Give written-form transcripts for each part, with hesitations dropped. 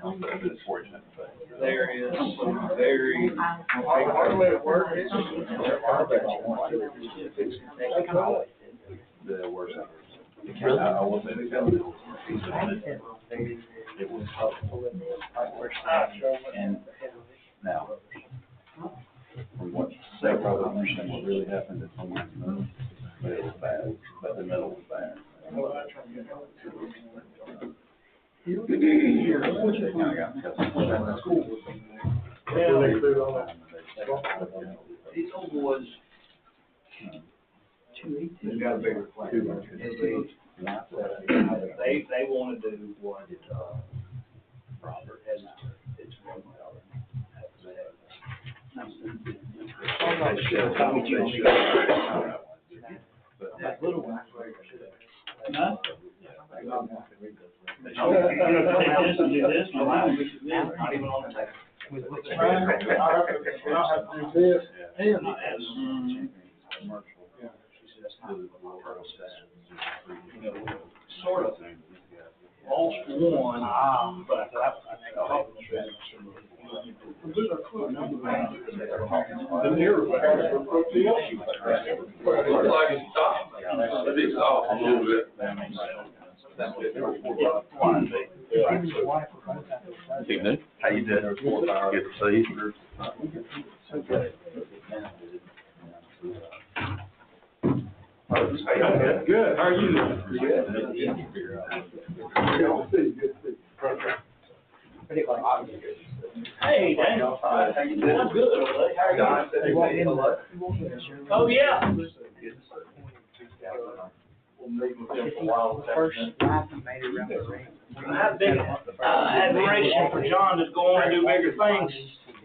It's fortunate, but there is some very, hard way to work it. the worst of it. I will say the county was, it was tough. And now, from what, they probably understand what really happened at someone's middle, but it was bad, but the middle was bad. They kind of got cut. These old boys, they've got a bigger plan. They want to do what, Robert has, it's one dollar. That little one. Huh? Not even on the table. Sort of. Lost one, but I the mirror. Looks like it's stopped. It's off a little bit. Evening. How you doing? Good to see you. Good. How are you? Good. Hey, Daniel. How you doing? I'm good. How are you? Oh, yeah. First lap you made around the ring. I have big admiration for John to go on and do bigger things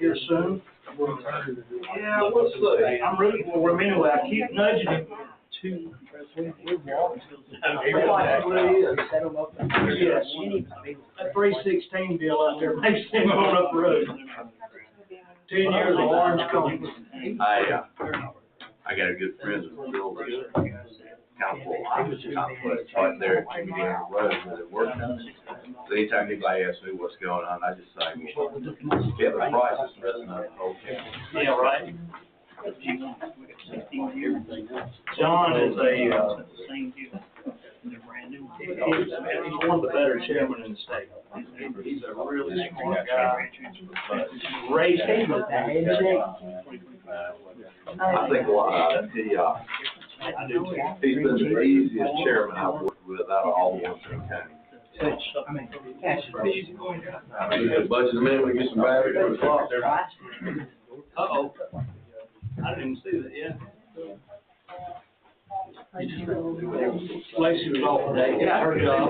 here soon. Yeah, we'll see. I'm rooting for him anyway. I keep nudging him to. Yes. That 316 deal out there makes him going up the road. 10 years of orange cones. I got a good friend that's builder. Council, right there at Jimmy Dean Road where they're working. So anytime anybody asks me what's going on, I just say, well, yeah, the price is resting on the whole county. Yeah, right. John is he's one of the better chairmen in the state. He's a really smart guy. Great handler. I think he's been the easiest chairman I've worked with out of all the ones in the county. Bunch of men, we get some batteries for the clock. Uh-oh. I didn't even see that yet. Lacey was off today. Yeah, her job.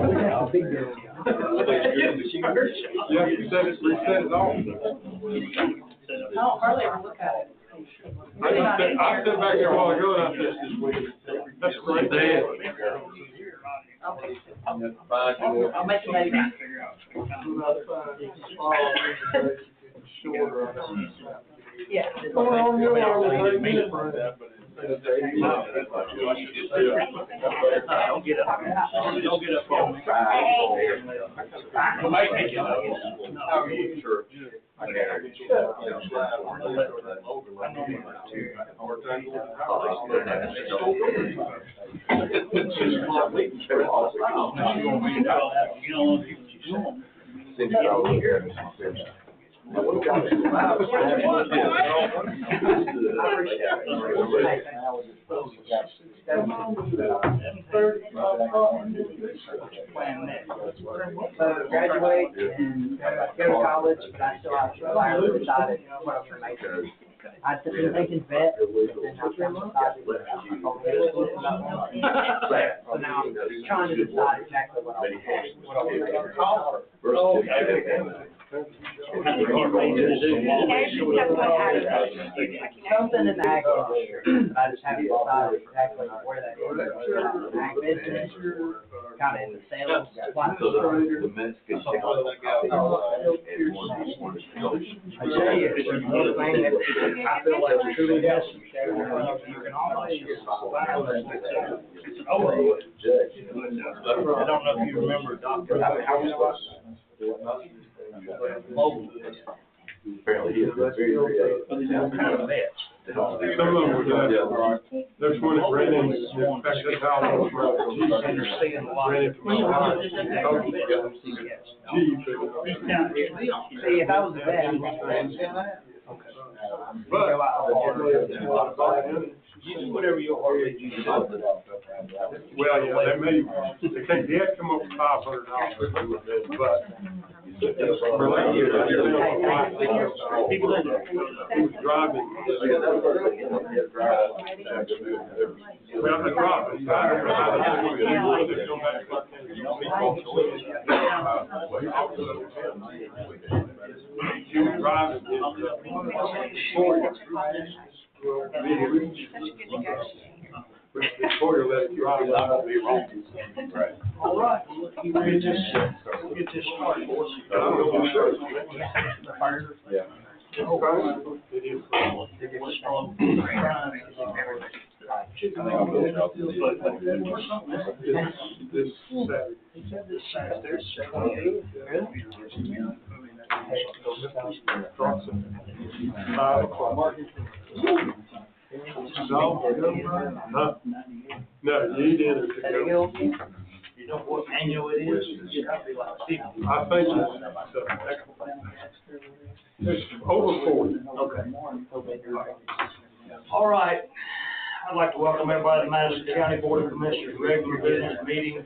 Yeah, you said it, reset it all. I don't hardly ever look at it. I sat back there a while ago and I said, that's great. I'll make a note. Yeah. Don't get up. Don't get up on me. Sure. Graduate and go to college, but I still have to finally decided what I was going to make. I'd been thinking vet, and then I decided so now I'm trying to decide exactly what I want to make. Something in the ag industry, I just haven't decided exactly where that is. Ag business, kind of in the sales, The Mexican I tell you, it's one thing that I feel like truly does. You can always I don't know if you remember Dr. Apparently, he is very creative. Some of them were done. There's one that ran in, in fact, that's how I was running. Ran into my house. See, if I was a vet. But, You do whatever your heart leads you to do. well, yeah, they had come up with $500, but for that year, he was driving. Well, the driving, I don't know how to go back. He was driving before you let it drive. Right. All right, we'll get this started. Yeah. This Saturday. $5 o'clock. Huh? No, you didn't. You know what annual it is? I think it's over 40. Okay. All right. I'd like to welcome everybody to Madison County Board of Commissioners regular business meeting,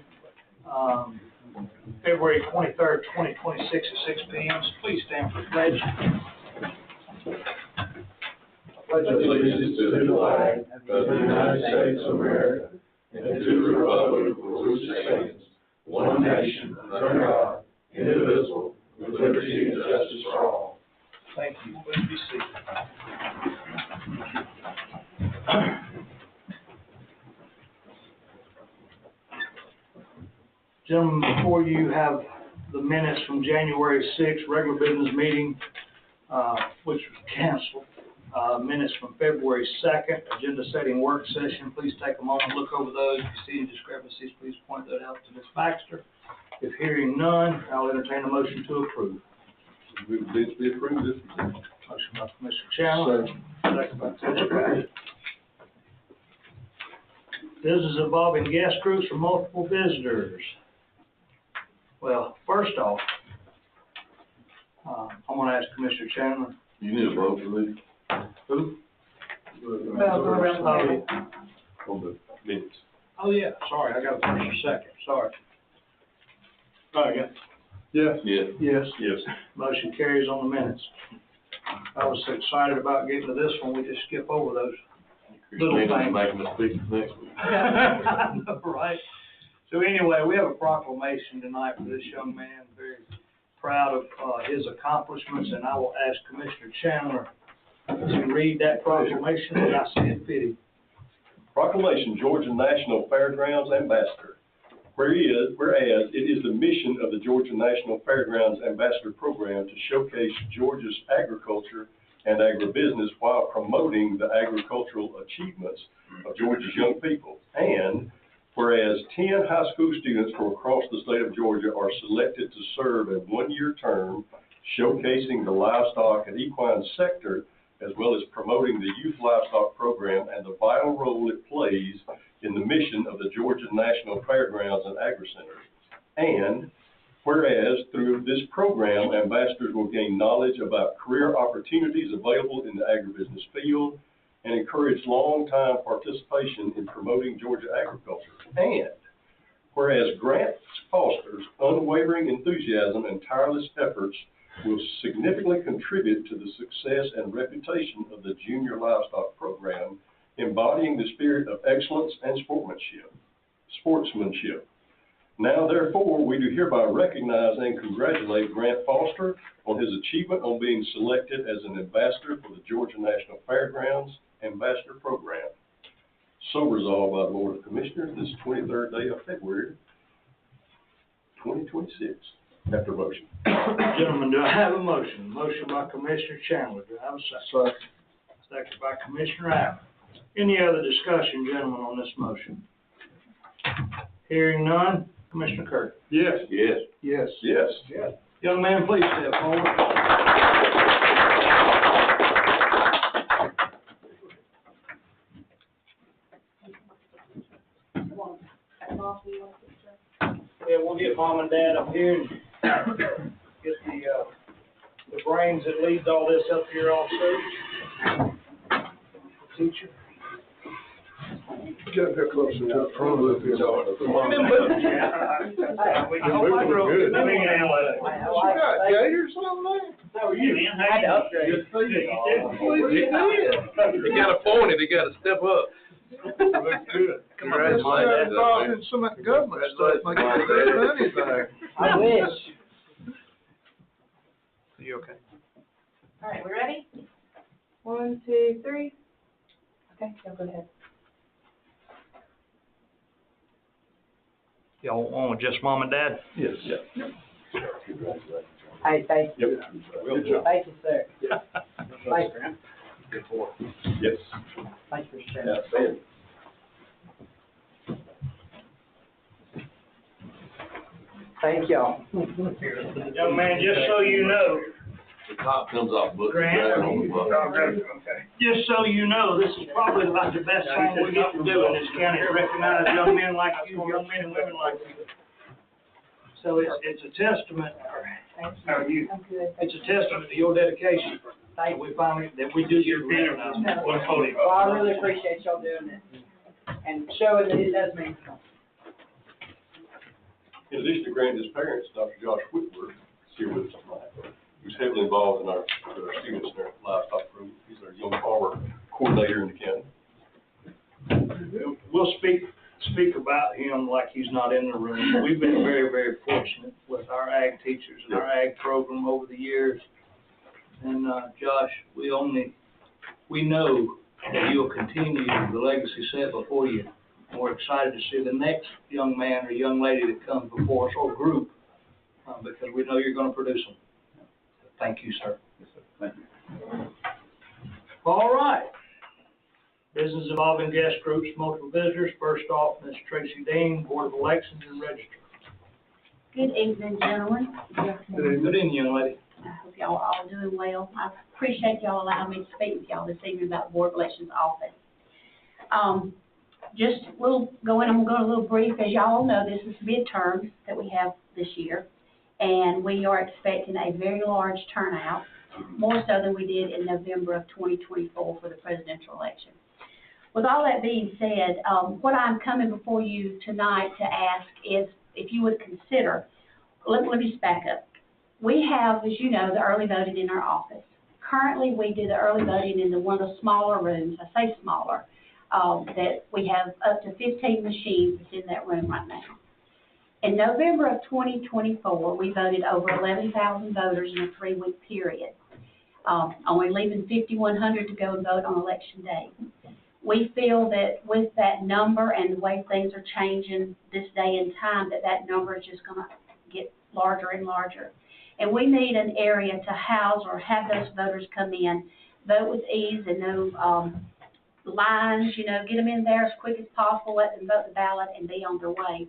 February 23rd, 2026 at 6 p.m. Please stand for the pledge. Allegiance to the flag of the United States of America and to the republic for which it stands, one nation, under God, indivisible, with liberty and justice for all. Thank you. Please be seated. Gentlemen, before you have the minutes from January 6th, regular business meeting, which was canceled. Minutes from February 2nd, agenda setting work session. Please take a moment, look over those. If you see any discrepancies, please point that out to Ms. Baxter. If hearing none, I'll entertain a motion to approve. We approve this. Motion by Commissioner Chandler, second by Commissioner Abbott. Business involving guest groups or multiple visitors. Well, first off, I'm going to ask Commissioner Chandler. You need a vote for these? Who? On the minutes. Oh, yeah, sorry, I got a first or second, sorry. Yes. Yes. Yes. Yes. Motion carries on the minutes. I was so excited about getting to this one, we just skip over those little things. Making a speech next week. I know, right? So anyway, we have a proclamation tonight for this young man, very proud of his accomplishments, and I will ask Commissioner Chandler to read that proclamation as I see it fitting. Proclamation, Georgia National Fairgrounds Ambassador. Whereas it is the mission of the Georgia National Fairgrounds Ambassador Program to showcase Georgia's agriculture and agribusiness while promoting the agricultural achievements of Georgia's young people. And whereas 10 high school students from across the state of Georgia are selected to serve a one-year term showcasing the livestock and equine sector, as well as promoting the youth livestock program and the vital role it plays in the mission of the Georgia National Fairgrounds and Agri-Center. And whereas through this program, ambassadors will gain knowledge about career opportunities available in the agribusiness field and encourage long-time participation in promoting Georgia agriculture. And whereas Grant Foster's unwavering enthusiasm and tireless efforts will significantly contribute to the success and reputation of the Junior Livestock Program, embodying the spirit of excellence and sportsmanship. Now, therefore, we do hereby recognize and congratulate Grant Foster on his achievement on being selected as an ambassador for the Georgia National Fairgrounds Ambassador Program. So resolved by the Board of Commissioners this 23rd day of February, 2026. After motion. Gentlemen, do I have a motion? Motion by Commissioner Chandler. Do I have a second? Second by Commissioner Abbott. Any other discussion, gentlemen, on this motion? Hearing none, Commissioner Kirk. Yes. Yes. Yes. Yes. Yes. Young man, please step forward. Yeah, we'll get mom and dad up here and get the brains that leads all this up here also. Teacher. Get here closer to the front of it. Gators on there? How are you? I had to upgrade. They got a pony, they gotta step up. Looks good. Come on, get involved in some of that government stuff, make it save anything. I wish. Are you okay? All right, we ready? 1, 2, 3. Okay, go ahead. Y'all want just mom and dad? Yes. Yeah. Hey, thank you. Good job. Thank you, sir. Thanks, Graham. Good for it. Yes. Thanks for sharing. Outstanding. Thank y'all. Young man, just so you know, The top comes off, but the Grant, drag on the bottom. just so you know, this is probably about the best thing we get to do in this county, to recognize young men like you, young men and women like you. So it's a testament, how are you? I'm good. It's a testament to your dedication, that we finally, that we do get recognized. Well, I really appreciate y'all doing this and showing that it does mean something. In addition to Grant and his parents, Dr. Josh Whitworth is here with us tonight. He's heavily involved in our students in our livestock group. He's our young farmer coordinator in the county. We'll speak about him like he's not in the room. We've been very, very fortunate with our ag teachers and our ag program over the years. And, Josh, we know that you'll continue the legacy set before you. And we're excited to see the next young man or young lady that comes before us, or group, because we know you're gonna produce them. Thank you, sir. Yes, sir. Thank you. All right. Business involving guest groups, multiple visitors. First off, Ms. Tracy Dean, Board of Elections and Registrar. Good evening, gentlemen. Good evening, young lady. I hope y'all are all doing well. I appreciate y'all allowing me to speak with y'all this evening about the Board of Elections office. I'm gonna go a little brief. As y'all know, this is midterm that we have this year, and we are expecting a very large turnout, more so than we did in November of 2024 for the presidential election. With all that being said, what I'm coming before you tonight to ask is if you would consider, let me just back up. We have, as you know, the early voting in our office. Currently, we do the early voting in one of the smaller rooms, I say smaller, that we have up to 15 machines that's in that room right now. In November of 2024, we voted over 11,000 voters in a 3-week period, only leaving 5,100 to go and vote on election day. We feel that with that number and the way things are changing this day and time, that number is just going to get larger and larger. And we need an area to house or have those voters come in, vote with ease and no lines, get them in there as quick as possible, let them vote the ballot and be on their way.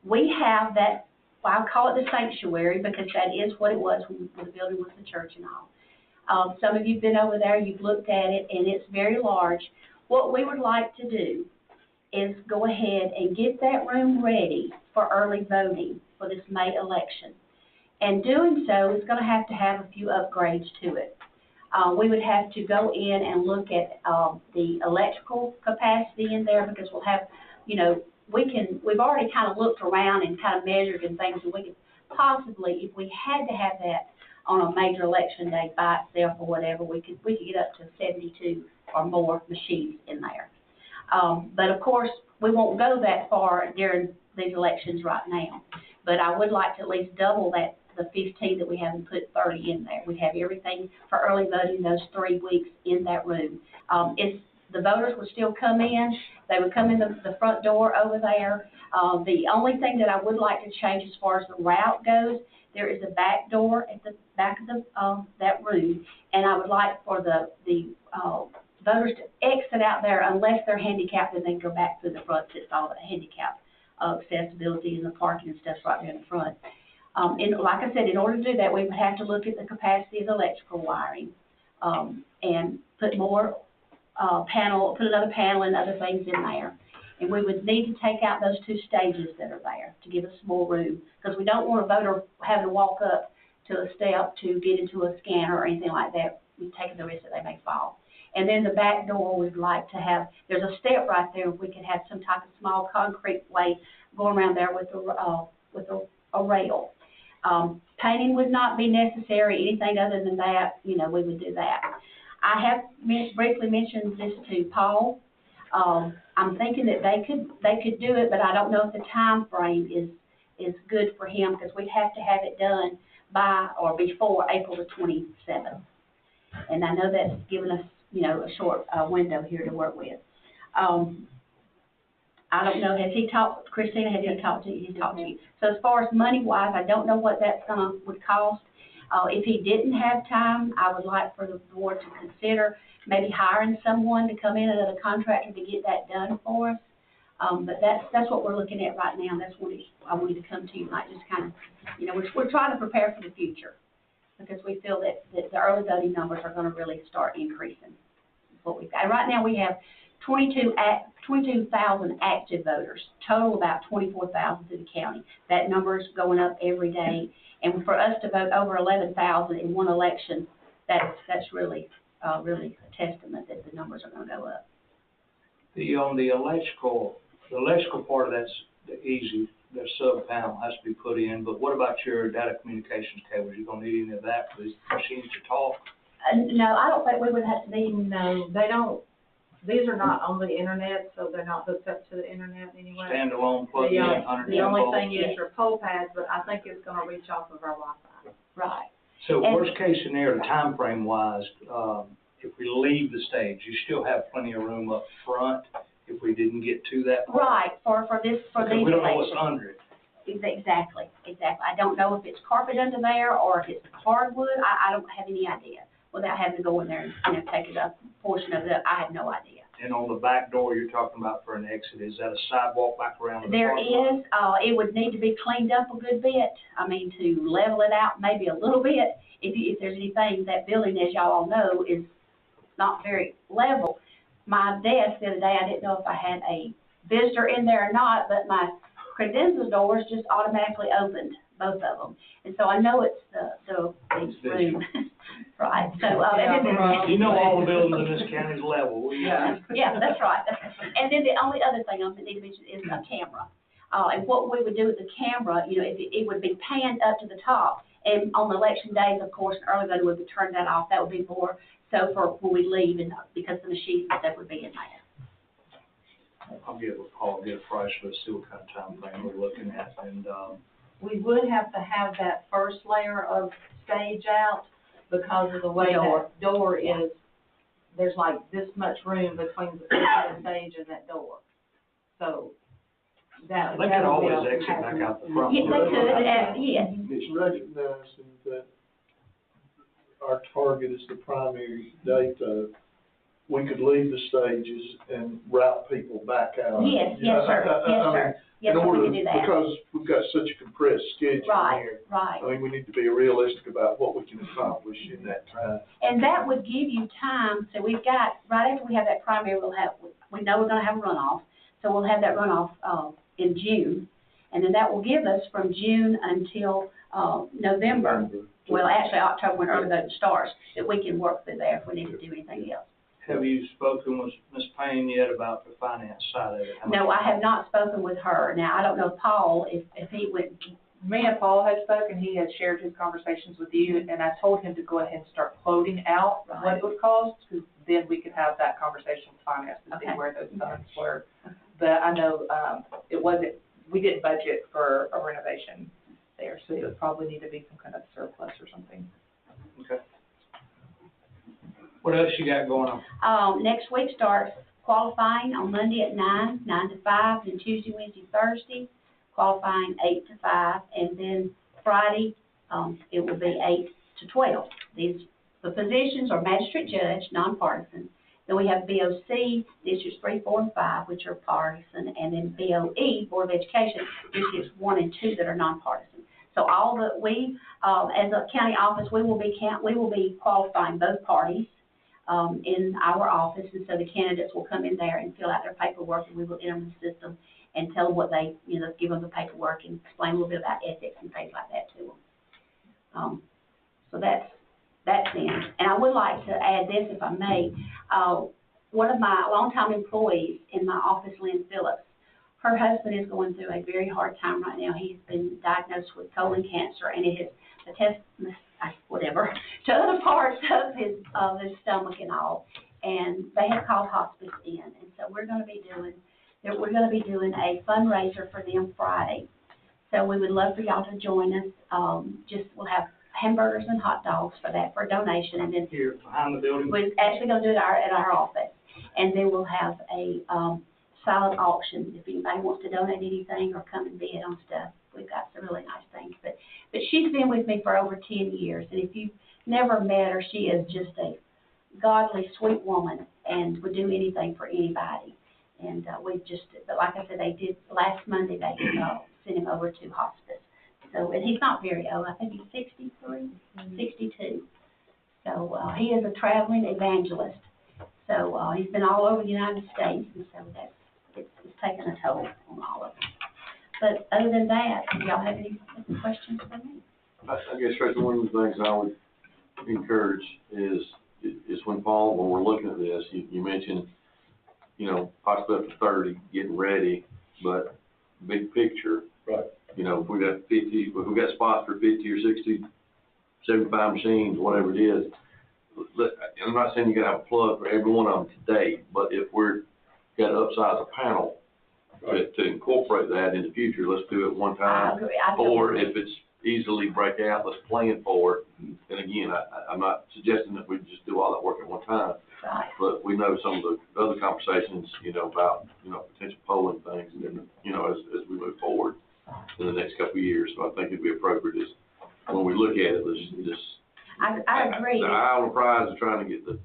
We have that, well, I call it the sanctuary because that is what it was when the building was the church and all. Some of you have been over there, you've looked at it, and it's very large. What we would like to do is go ahead and get that room ready for early voting for this May election. And doing so is going to have a few upgrades to it. We would have to go in and look at the electrical capacity in there because we'll have, we've already kind of looked around and kind of measured and things, and we could possibly, if we had to have that on a major election day by itself or whatever, we could get up to 72 or more machines in there. But of course, we won't go that far during these elections right now. But I would like to at least double that, the 15 that we have, and put 30 in there. We have everything for early voting those 3 weeks in that room. The voters would still come in. They would come in the front door over there. The only thing that I would like to change as far as the route goes, there is a back door at the back of that room, and I would like for the voters to exit out there unless they're handicapped, and then go back through the front. It's all the handicap accessibility and the parking and stuff right there in the front. And like I said, in order to do that, we would have to look at the capacity of the electrical wiring, and put more, put another panel and other things in there. And we would need to take out those 2 stages that are there to give us more room, because we don't want a voter having to walk up to a step to get into a scanner or anything like that. We've taken the risk that they may fall. And then the back door, we'd like to have, there's a step right there, we could have some type of small concrete way going around there with a rail. Painting would not be necessary, anything other than that, we would do that. I have briefly mentioned this to Paul. I'm thinking that they could do it, but I don't know if the time frame is good for him, because we'd have to have it done by or before April the 27th. And I know that's given us, a short window here to work with. I don't know, has he talked, Christina, has he talked to you? He's talked to you. So as far as money-wise, I don't know what that's would cost. If he didn't have time, I would like for the board to consider maybe hiring someone to come in, another contractor, to get that done for us. But that's what we're looking at right now. That's what I wanted to come to you, not just kind of, we're trying to prepare for the future, because we feel that the early voting numbers are going to really start increasing. What we've got. And right now we have 22,000 active voters, total about 24,000 in the county. That number is going up every day. And for us to vote over 11,000 in one election, that's really a testament that the numbers are going to go up. On the electrical part of that's the easy. The sub panel has to be put in. But what about your data communications cables? You gonna need any of that for these machines to talk? No, I don't think we would have to be. No, they don't, these are not on the internet, so they're not hooked up to the internet anyway. Standalone plug in, 110 The only volts. thing is your pole pads, but I think it's gonna reach off of our Wi-Fi. Right. So And- worst case scenario, time frame wise, if we leave the stage, you still have plenty of room up front if we didn't get to that part? Right, for Because these we don't know what's elections. under it. Exactly. I don't know if it's carpet under there or if it's hardwood. I don't have any idea. Without having to go in there and, take it up, portion of it, I have no idea. And on the back door you're talking about for an exit, is that a sidewalk back around the There parking lot? is, it would need to be cleaned up a good bit. I mean, to level it out maybe a little bit. If there's anything, that building, as y'all all know, is not very level. My desk the other day, I didn't know if I had a visitor in there or not, but my credenza doors just automatically opened, both of them. And so I know it's the room. Right, so, You know all the buildings in this county's level. yeah, that's right. And then the only other thing I need to mention is a camera. And what we would do with the camera, it would be panned up to the top. And on election days, of course, early voting would be turned that off. That would be more so for when we leave, and because the machines and stuff would be in there. I'll get with Paul, get a price list, see what kind of time frame we're looking at, and, We would have to have that first layer of stage out because of the way Door. that door is. There's like this much room between the stage and that door. So that. they could that'll be always a exit back hazard. out the front. Yeah, they could, yes. It's recognizing that our target is the primary date of, we could leave the stages and route people back out. Yes, You know, yes, sir, I yes, mean, sir. Yes, in sir, we order, can do that. because we've got such a compressed schedule Right, here. right. I mean, we need to be realistic about what we can accomplish in that time. And that would give you time, so we've got, right after we have that primary, we know we're gonna have a runoff, so we'll have that runoff, in June. And then that will give us from June until, November, well, actually October, when early voting starts, that we can work through there if we need to do anything else. Have you spoken with Ms. Payne yet about the finance side of it? How much- No, I have not spoken with her. Now, I don't know, Paul, if he would, Me and Paul had spoken, he had shared his conversations with you, and I told him to go ahead and start quoting out what it would cost, because then we could have that conversation with finance to see Okay. where those funds were. But I know, we didn't budget for a renovation there, so it would probably need to be some kind of surplus or something. Okay. What else you got going on? next week starts qualifying on Monday at 9 to 5, and Tuesday, Wednesday, Thursday, qualifying 8 to 5, and then Friday, it will be 8 to 12. The positions are magistrate judge, nonpartisan. Then we have BOC, districts 3, 4, and 5, which are partisan, and then BOE, Board of Education, districts 1 and 2 that are nonpartisan. So all the, we, as a county office, we will be qualifying both parties, in our office, and so the candidates will come in there and fill out their paperwork, and we will enter them in the system and tell them what they, give them the paperwork and explain a little bit about ethics and things like that to them. So that's in. And I would like to add this, if I may. One of my longtime employees in my office, Lynn Phillips, her husband is going through a very hard time right now. He's been diagnosed with colon cancer, and it has to other parts of his stomach and all. And they have called hospice in, and so we're going to be doing a fundraiser for them Friday. So we would love for y'all to join us. We'll have hamburgers and hot dogs for a donation, and then Here, behind the building. we're actually going to do it at our office, and then we'll have a silent auction if anybody wants to donate anything or come and bid on stuff. We've got some really nice things, but she's been with me for over 10 years, and if you've never met her, she is just a godly, sweet woman, and would do anything for anybody. And but like I said, they did last Monday. They sent him over to hospice. So, and he's not very old. I think he's 63, 62. So he is a traveling evangelist. So he's been all over the United States, and so it's taken a toll on all of us. But other than that, do y'all have any questions for me? I guess, Tracy, one of the things I would encourage is when we're looking at this, you mentioned, possibly up to 30, getting ready, but big picture. Right. If we got 50, if we got spots for 50 or 60, 75 machines, whatever it is, I'm not saying you gotta have a plug for every one of them today, but if we're got to upsize a panel to incorporate that in the future, let's do it one time. I agree. Or if it's easily break out, let's plan for it. And again, I'm not suggesting that we just do all that work at one time, Right. but we know some of the other conversations, about, potential polling things, and as we move forward in the next couple of years. So I think it'd be appropriate is when we look at it, let's just. I agree. The eye on the prize is trying to get the.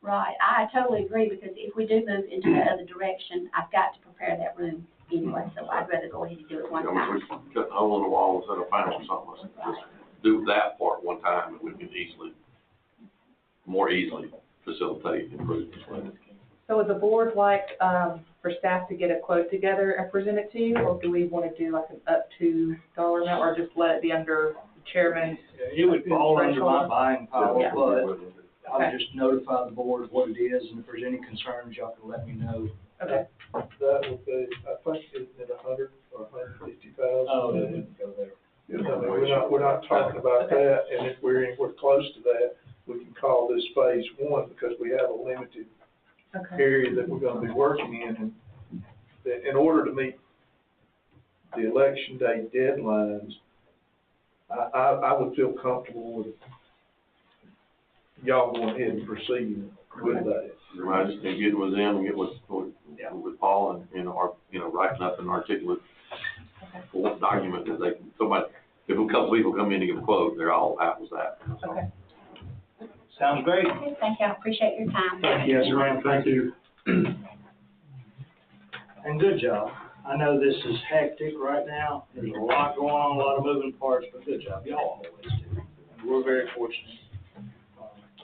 Right, I totally agree, because if we do move into that other direction, I've got to prepare that room anyway, so I'd rather go ahead and do it one time. We cut a hole in the wall instead of panel or something, let's just do that part one time, and we can more easily facilitate improvements. So would the board like, for staff to get a quote together and present it to you, or do we want to do like an up to dollar amount, or just let it be under the chairman's? It would fall under my buying power, Yeah. but I Okay. would just notify the board what it is, and if there's any concerns, y'all can let me know. Okay. That would be, I think, it's at 100 or 150,000. Oh, they didn't go there. We're not talking about that, and if we're anywhere close to that, we can call this phase one, because we have a limited Okay. area that we're gonna be working in, and in order to meet the election day deadlines, I would feel comfortable with y'all going ahead and proceeding with that. I just think get with them and get with Paul and writing up an articulate document that they can, if a couple people come in to give a quote, they're all apples to apples. Okay. Sounds great. Okay, thank you, I appreciate your time. Yes, ma'am, thank you. And good job. I know this is hectic right now. There's a lot going on, a lot of moving parts, but good job. Y'all always do. And we're very fortunate.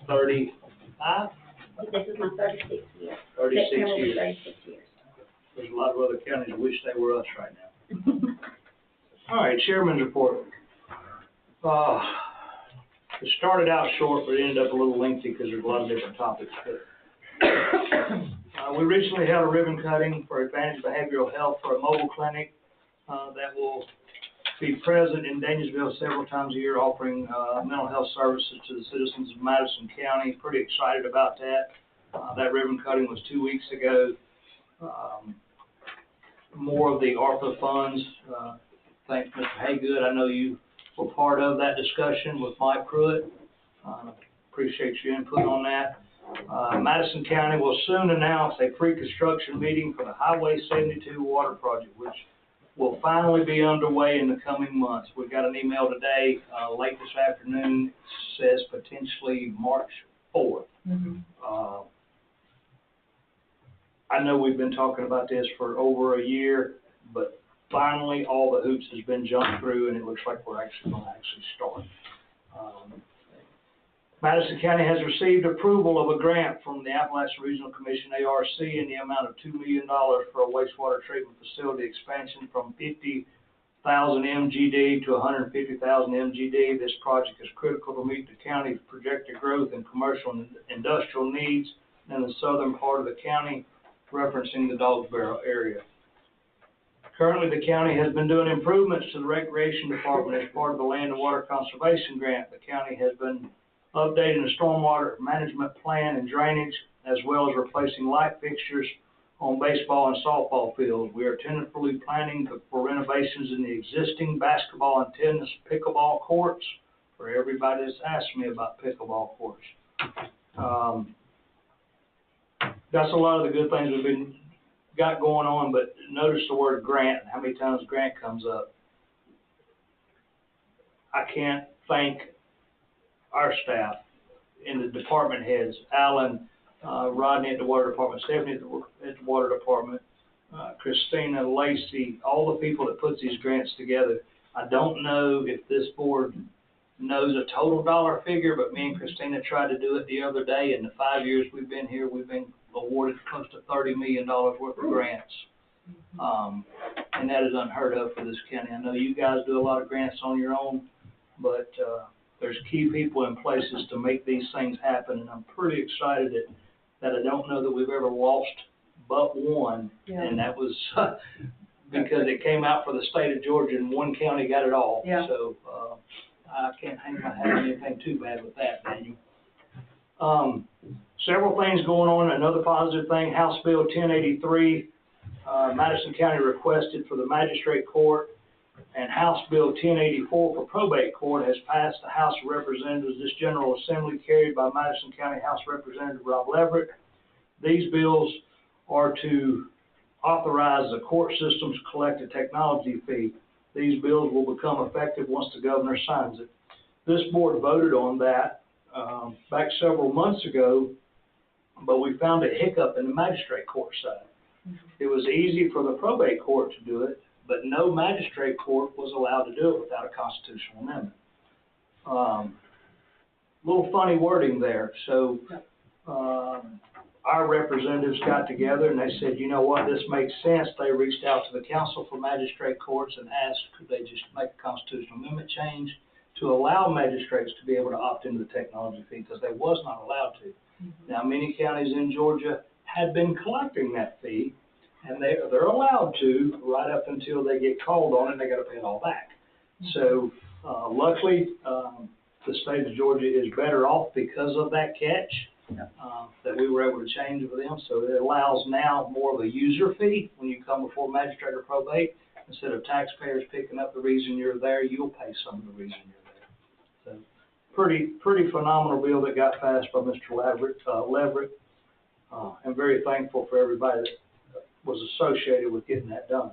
35? This is my 36th year. 36 September will be years. 36 years. There's a lot of other counties that wish they were us right now. All right, Chairman's report. It started out short, but it ended up a little lengthy because there's a lot of different topics. But we recently had a ribbon cutting for Advantage Behavioral Health for a mobile clinic that will be present in Danielsville several times a year, offering mental health services to the citizens of Madison County. Pretty excited about that. That ribbon cutting was 2 weeks ago. More of the ARPA funds. Thanks, Mr. Haygood. I know you were part of that discussion with Mike Pruitt. Appreciate your input on that. Madison County will soon announce a pre-construction meeting for the Highway 72 water project, which will finally be underway in the coming months. We got an email today, late this afternoon, says potentially March 4th. Mm-hmm. I know we've been talking about this for over a year, but finally, all the hoops has been jumped through, and it looks like we're gonna start. Madison County has received approval of a grant from the Appalachian Regional Commission, ARC, in the amount of $2 million for a wastewater treatment facility expansion from 50,000 MGD to 150,000 MGD. This project is critical to meet the county's projected growth in commercial and industrial needs in the southern part of the county, referencing the Dogs Barrel area. Currently, the county has been doing improvements to the Recreation Department as part of the Land and Water Conservation Grant. The county has been updating the stormwater management plan and drainage, as well as replacing light fixtures on baseball and softball fields. We are tentatively planning for renovations in the existing basketball and tennis pickleball courts, for everybody that's asked me about pickleball courts. That's a lot of the good things we've got going on, but notice the word grant, how many times grant comes up. I can't thank our staff and the department heads, Alan, Rodney at the water department, Stephanie at the water department, Christina, Lacey, all the people that put these grants together. I don't know if this board knows a total dollar figure, but me and Christina tried to do it the other day. In the 5 years we've been here, we've been awarded close to $30 million worth of grants. And that is unheard of for this county. I know you guys do a lot of grants on your own, but there's key people in places to make these things happen, and I'm pretty excited that I don't know that we've ever lost but one, and that was because it came out for the state of Georgia and one county got it all. Yeah. So I can't hang my hat on anything too bad with that, Daniel. Several things going on. Another positive thing, House Bill 1083, Madison County requested for the magistrate court, and House Bill 1084 for probate court has passed the House of Representatives. This General Assembly carried by Madison County House Representative Rob Leverett. These bills are to authorize the court systems to collect a technology fee. These bills will become effective once the governor signs it. This board voted on that back several months ago, but we found a hiccup in the magistrate court side. It was easy for the probate court to do it, but no magistrate court was allowed to do it without a constitutional amendment. Little funny wording there. So our representatives got together and they said, you know what, this makes sense. They reached out to the Council for Magistrate Courts and asked, could they just make a constitutional amendment change to allow magistrates to be able to opt into the technology fee, because they was not allowed to. Now, many counties in Georgia had been collecting that fee, and they're allowed to right up until they get called on it, and they got to pay it all back. So luckily, the state of Georgia is better off because of that catch that we were able to change for them. So it allows now more of a user fee when you come before magistrate or probate. Instead of taxpayers picking up the reason you're there, you'll pay some of the reason you're there. So pretty phenomenal bill that got passed by Mr. Leverett. I'm very thankful for everybody that was associated with getting that done.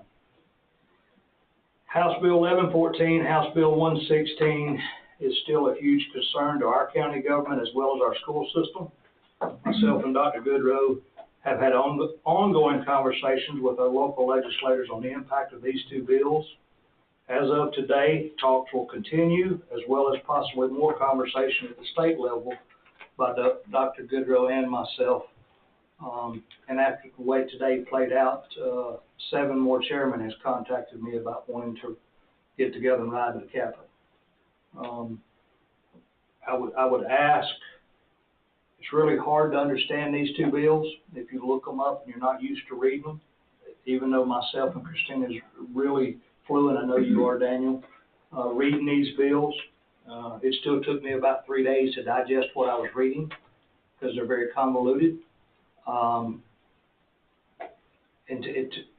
House Bill 1114, House Bill 116 is still a huge concern to our county government as well as our school system. Myself and Dr. Goodrow have had ongoing conversations with our local legislators on the impact of these two bills. As of today, talks will continue, as well as possibly more conversation at the state level by Dr. Goodrow and myself. And after the way today played out, 7 more chairmen has contacted me about wanting to get together and ride to the Capitol. I would ask, it's really hard to understand these two bills if you look them up and you're not used to reading them. Even though myself and Christina is really fluent, I know you are, Daniel, reading these bills. It still took me about 3 days to digest what I was reading because they're very convoluted. And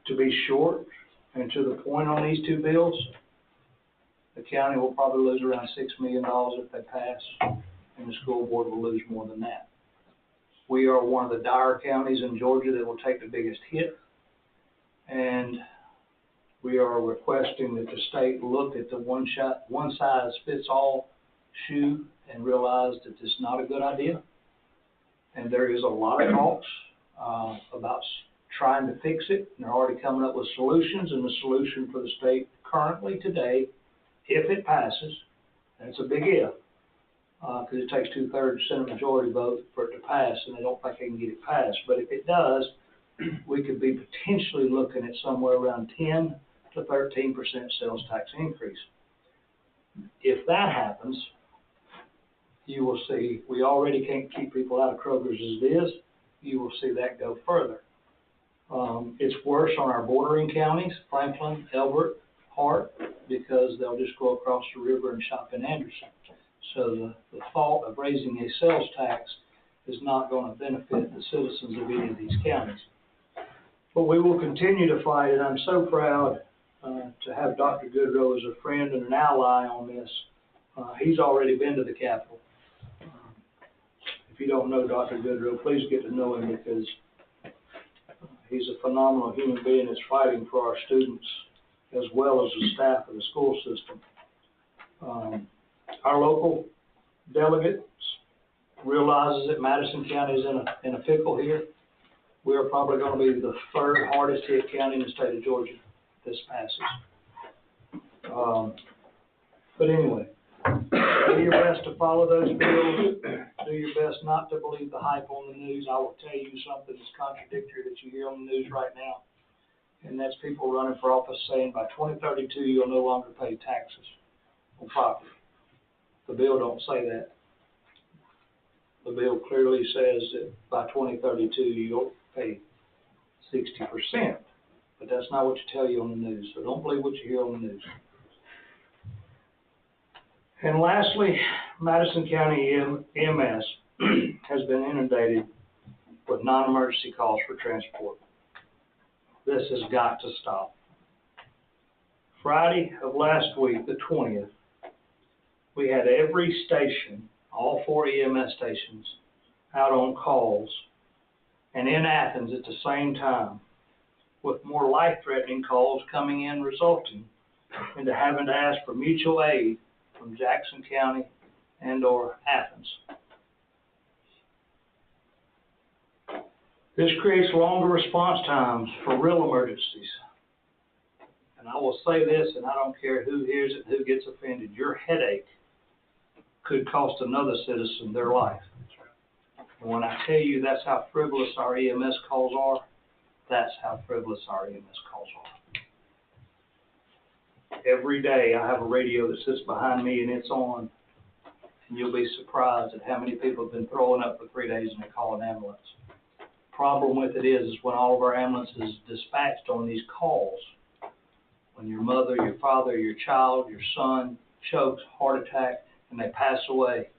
to be short and to the point on these two bills, the county will probably lose around $6 million if they pass, and the school board will lose more than that. We are one of the dire counties in Georgia that will take the biggest hit, and we are requesting that the state look at the one-size-fits-all shoe and realize that it's not a good idea. And there is a lot of talks about trying to fix it, and they're already coming up with solutions, and the solution for the state currently today, if it passes, and it's a big if, because it takes 2/3 Senate majority vote for it to pass, and they don't think they can get it passed, but if it does, we could be potentially looking at somewhere around 10 to 13% sales tax increase. If that happens, you will see, we already can't keep people out of Kroger's as it is, you will see that go further. It's worse on our bordering counties, Franklin, Elbert, Hart, because they'll just go across the river and shop in Anderson. So the thought of raising a sales tax is not going to benefit the citizens of any of these counties. But we will continue to fight, and I'm so proud to have Dr. Goodrow as a friend and an ally on this. He's already been to the Capitol. If you don't know Dr. Goodrow, please get to know him, because he's a phenomenal human being that's fighting for our students as well as the staff of the school system. Our local delegates realizes that Madison County is in a pickle here. We are probably going to be the third hardest hit county in the state of Georgia if this passes. But anyway, do your best to follow those bills. Do your best not to believe the hype on the news. I will tell you something that's contradictory that you hear on the news right now, and that's people running for office saying by 2032 you'll no longer pay taxes on property. The bill don't say that. The bill clearly says that by 2032 you'll pay 60%, but that's not what you tell you on the news, so don't believe what you hear on the news. And lastly, Madison County EMS has been inundated with non-emergency calls for transport. This has got to stop. Friday of last week, the 20th, we had every station, all 4 EMS stations, out on calls, and in Athens at the same time, with more life-threatening calls coming in, resulting into having to ask for mutual aid from Jackson County and or Athens. This creates longer response times for real emergencies. And I will say this, and I don't care who hears it, who gets offended, your headache could cost another citizen their life. And when I tell you that's how frivolous our EMS calls are, that's how frivolous our EMS calls are. Every day I have a radio that sits behind me and it's on, and you'll be surprised at how many people have been throwing up for 3 days and they call an ambulance. Problem with it is when all of our ambulances dispatched on these calls, when your mother, your father, your child, your son chokes, heart attack, and they pass away,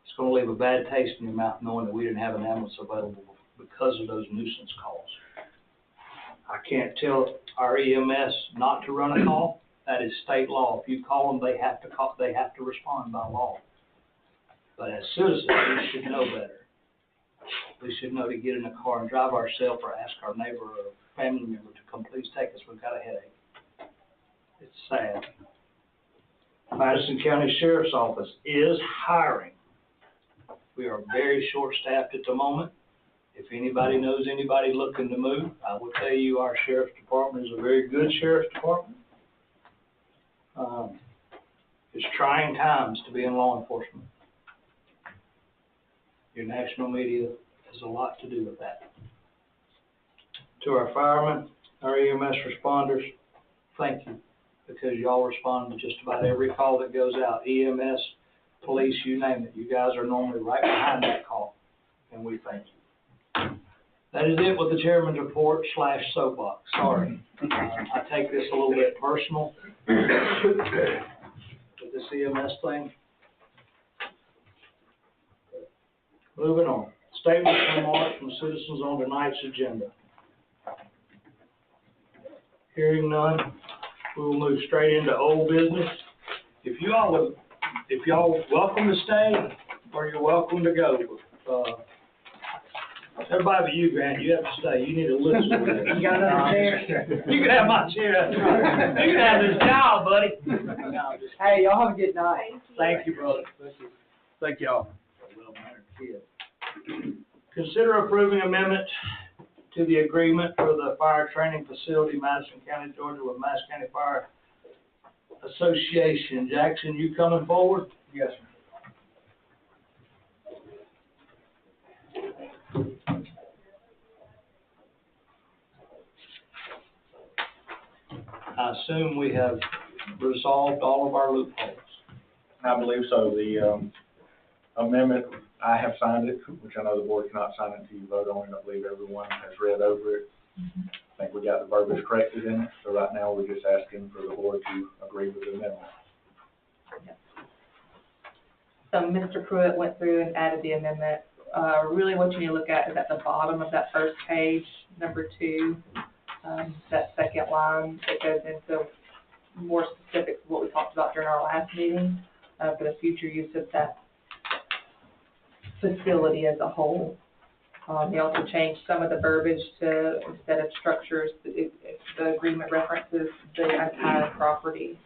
it's going to leave a bad taste in your mouth knowing that we didn't have an ambulance available because of those nuisance calls. I can't tell our EMS not to run a call. That is state law. If you call them, they have to respond by law. But as citizens, we should know better. We should know to get in a car and drive ourselves or ask our neighbor or family member to come please take us. We've got a headache. It's sad. Madison County Sheriff's Office is hiring. We are very short-staffed at the moment. If anybody knows anybody looking to move, I will tell you our Sheriff's Department is a very good Sheriff's Department. It's trying times to be in law enforcement. Your national media has a lot to do with that. To our firemen, our EMS responders, thank you, because y'all respond to just about every call that goes out. EMS, police, you name it. You guys are normally right behind that call, and we thank you. That is it with the chairman's report / soapbox. Sorry. I take this a little bit personal with this EMS thing. Moving on. Statements and remarks from citizens on tonight's agenda. Hearing none, we will move straight into old business. If y'all welcome to stay, or you're welcome to go. Everybody but you, Grant, you have to stay. You need to listen to this. You got another chair? You can have my chair. You can have this job, buddy. Hey, y'all have a good night. Thank you, brother. Thank y'all. Consider approving amendment to the agreement for the fire training facility, Madison County, Georgia, with Madison County Fire Association. Jackson, you coming forward? Yes, sir. I assume we have resolved all of our loopholes. I believe so. The amendment, I have signed it, which I know the board cannot sign until you vote on it. I believe everyone has read over it. I think we got the verbiage corrected in it, so right now we're just asking for the board to agree with the amendment. So Mr. Pruitt went through and added the amendment. Really what you need to look at is at the bottom of that first page, number 2, that second line, it goes into more specifics of what we talked about during our last meeting, for the future use of that facility as a whole. He also changed some of the verbiage to, instead of structures, the agreement references the entire property.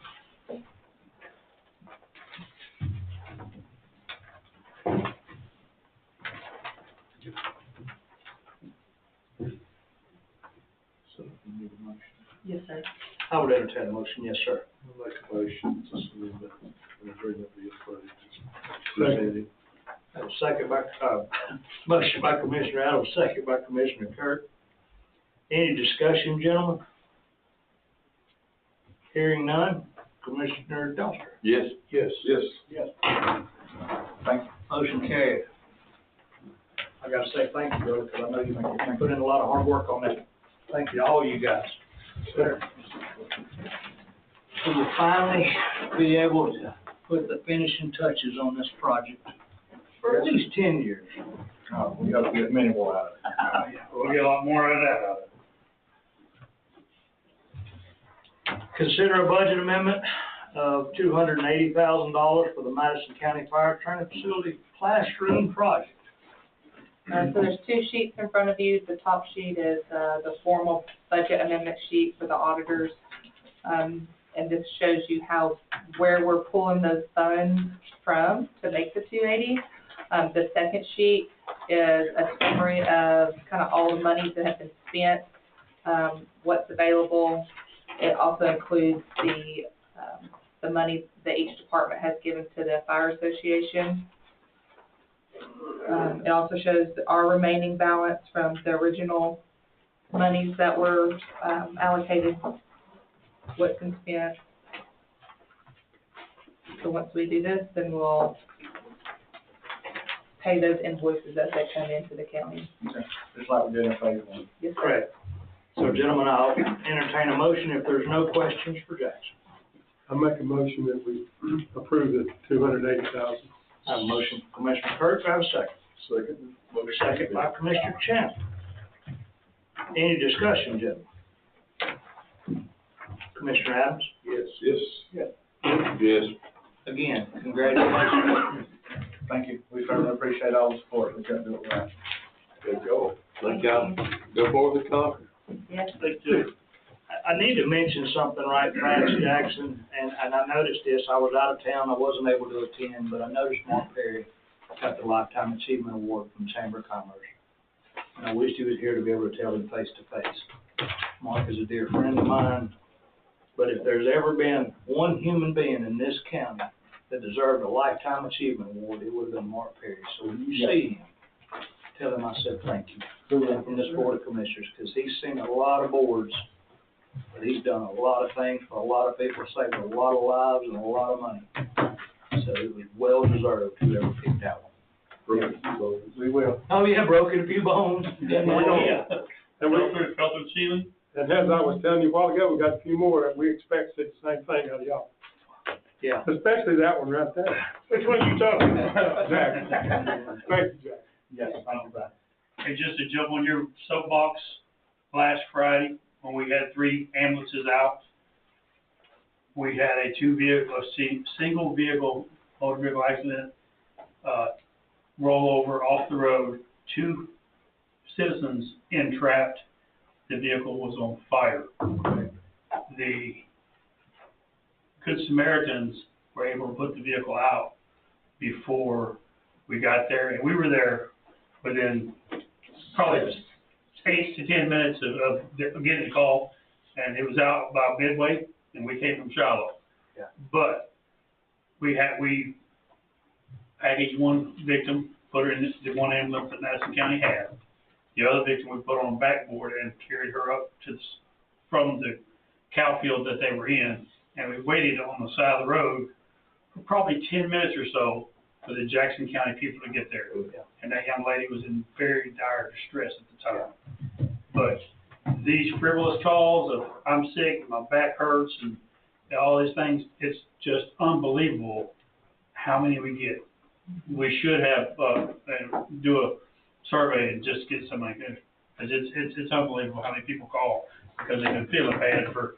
So you need a motion. Yes, sir. I would entertain a motion, yes, sir. I'll make a motion to submit an agreement be approved. Second. Second by, motion by Commissioner Adams, second by Commissioner Kirk. Any discussion, gentlemen? Hearing none. Commissioner Doster. Yes. Yes. Yes. Yes. Thank you. Motion carried. I gotta say thank you, brother, because I know you put in a lot of hard work on that. Thank you, all you guys. Sir. We will finally be able to put the finishing touches on this project for at least 10 years. Oh, we hope to get many more out of it. We'll get a lot more out of that out of it. Consider a budget amendment of $280,000 for the Madison County Fire Training Facility classroom project. So there's 2 sheets in front of you. The top sheet is the formal budget amendment sheet for the auditors. And this shows you where we're pulling those funds from to make the 280. The second sheet is a summary of kind of all the monies that have been spent, what's available. It also includes the money that each department has given to the Fire Association. It also shows our remaining balance from the original monies that were allocated, what's been spent. So once we do this, then we'll pay those invoices as they come into the county. Okay. Just like we did in phase 1. Yes, sir. Correct. So gentlemen, I'll entertain a motion if there's no questions for Jackson. I make a motion that we approve the $280,000. I have a motion from Commissioner Kirk, do I have a second? Second. Second by Commissioner Chandler. Any discussion, gentlemen? Commissioner Adams? Yes. Yes. Yes. Again, congratulations. Thank you. We certainly appreciate all the support. We couldn't do it without. Good job. Thank y'all. Go forward and conquer. Yes. Thank you. I need to mention something right fast, Jackson, and I noticed this. I was out of town. I wasn't able to attend, but I noticed Mark Perry got the Lifetime Achievement Award from Chamber of Commerce. And I wished he was here to be able to tell him face to face. Mark is a dear friend of mine, but if there's ever been one human being in this county that deserved a Lifetime Achievement Award, it would have been Mark Perry. So when you see him, tell him I said thank you from this Board of Commissioners, because he's seen a lot of boards, but he's done a lot of things for a lot of people, saved a lot of lives and a lot of money. So it was well deserved, whoever picked that one. We will. Oh, yeah, broken a few bones. Yeah. And as I was telling you a while ago, we got a few more, and we expect the same thing out of y'all. Yeah. Especially that one right there. Which one you talking about? Jack. Thank you, Jack. Yes, thank you, Brian. And just to jump on your soapbox, last Friday, when we had 3 ambulances out, we had a single vehicle, motor vehicle accident, roll over off the road, 2 citizens entrapped, the vehicle was on fire. The Good Samaritans were able to put the vehicle out before we got there, and we were there within probably 8 to 10 minutes of getting the call, and it was out about Midway, and we came from Shiloh. Yeah. But we packaged one victim, put her in the one ambulance that Madison County had. The other victim we put on a backboard and carried her up from the cow field that they were in, and we waited on the side of the road for probably 10 minutes or so for the Jackson County people to get there. Yeah. And that young lady was in very dire distress at the time. But these frivolous calls of, I'm sick, my back hurts, and all these things, it's just unbelievable how many we get. We should have, do a survey and just get somebody good. Cause it's unbelievable how many people call because they've been feeling bad for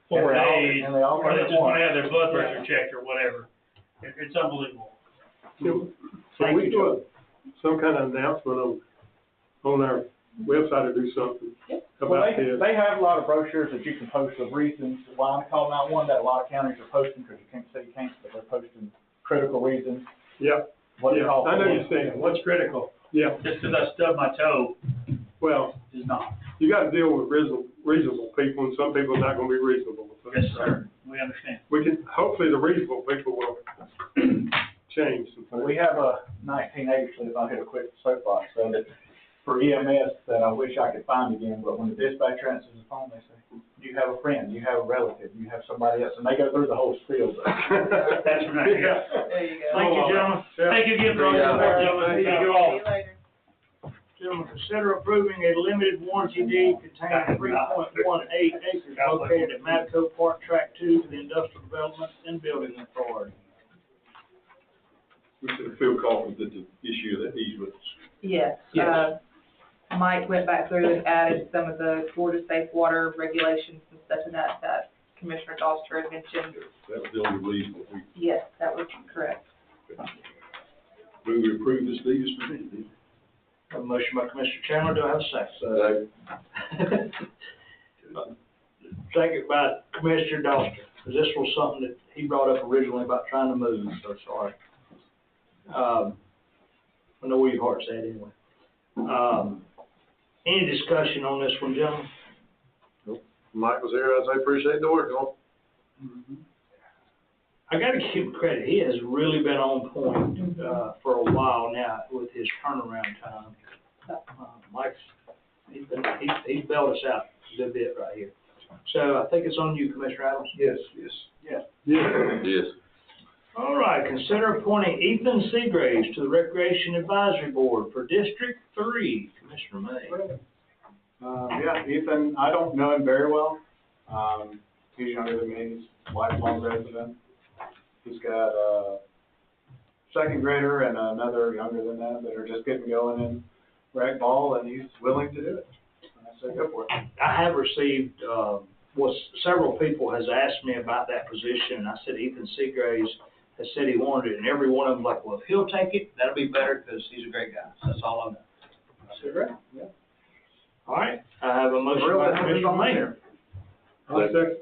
4 days, or they just wanna have their blood pressure checked or whatever. It's unbelievable. So we do some kind of announcement on our website or do something Well, about this. they have a lot of brochures that you can post of reasons why I'm calling out one that a lot of counties are posting, because you can't say you can't, but they're posting critical reasons. Yeah, What do you yeah, call I know it? you're saying, What's critical? yeah, Just because I stubbed my toe well, is not. you gotta deal with reasonable people, and some people are not gonna be reasonable with us. Yes, sir. We understand. We can, hopefully the reasonable people will change some Well, things. we have a 1980, if I hit a quick soapbox, so that for EMS that I wish I could find again, but when the dispatcher answers the phone, they say, you have a friend, you have a relative, you have somebody else, and they go through the whole spiel. That's right, yeah. There you go. Thank you, gentlemen. Yeah. Thank you again for all your support, gentlemen. Thank Thank you See all. you later. Gentlemen, consider approving a limited warranty deed containing 3.18 acres located at Madco Park Track 2 to the Industrial Development and Building Authority. We should feel confident that the issue of that easement. Yes. Yes. Mike went back through and added some of the Georgia Safe Water regulations and stuff in that Commissioner Doster had mentioned. That was the only reason we, Yes, that was correct. we approve this deed as presented. Have a motion by Commissioner Chandler, do I have a second? Second by Commissioner Doster, because this was something that he brought up originally about trying to move, so sorry. I know where your heart's at anyway. Any discussion on this one, gentlemen? Mike was here, I appreciate the work on. I gotta give him credit, he has really been on point, for a while now with his turnaround time. Mike's, he's bailed us out a good bit right here. So I think it's on you, Commissioner Adams. Yes. Yeah. Yes. All right, consider appointing Ethan Seagraves to the Recreation Advisory Board for District 3. Commissioner May. Yeah, Ethan, I don't know him very well. He's younger than me, he's a lifelong resident. He's got a second grader and another younger than that are just getting going in rec ball, and he's willing to do it. I say go for it. I have received, several people has asked me about that position, and I said Ethan Seagraves has said he wanted it, and every one of them like, well, if he'll take it, that'll be better, because he's a great guy. That's all I know. I said, great, yeah. All right, I have a motion by Commissioner Maynard. Second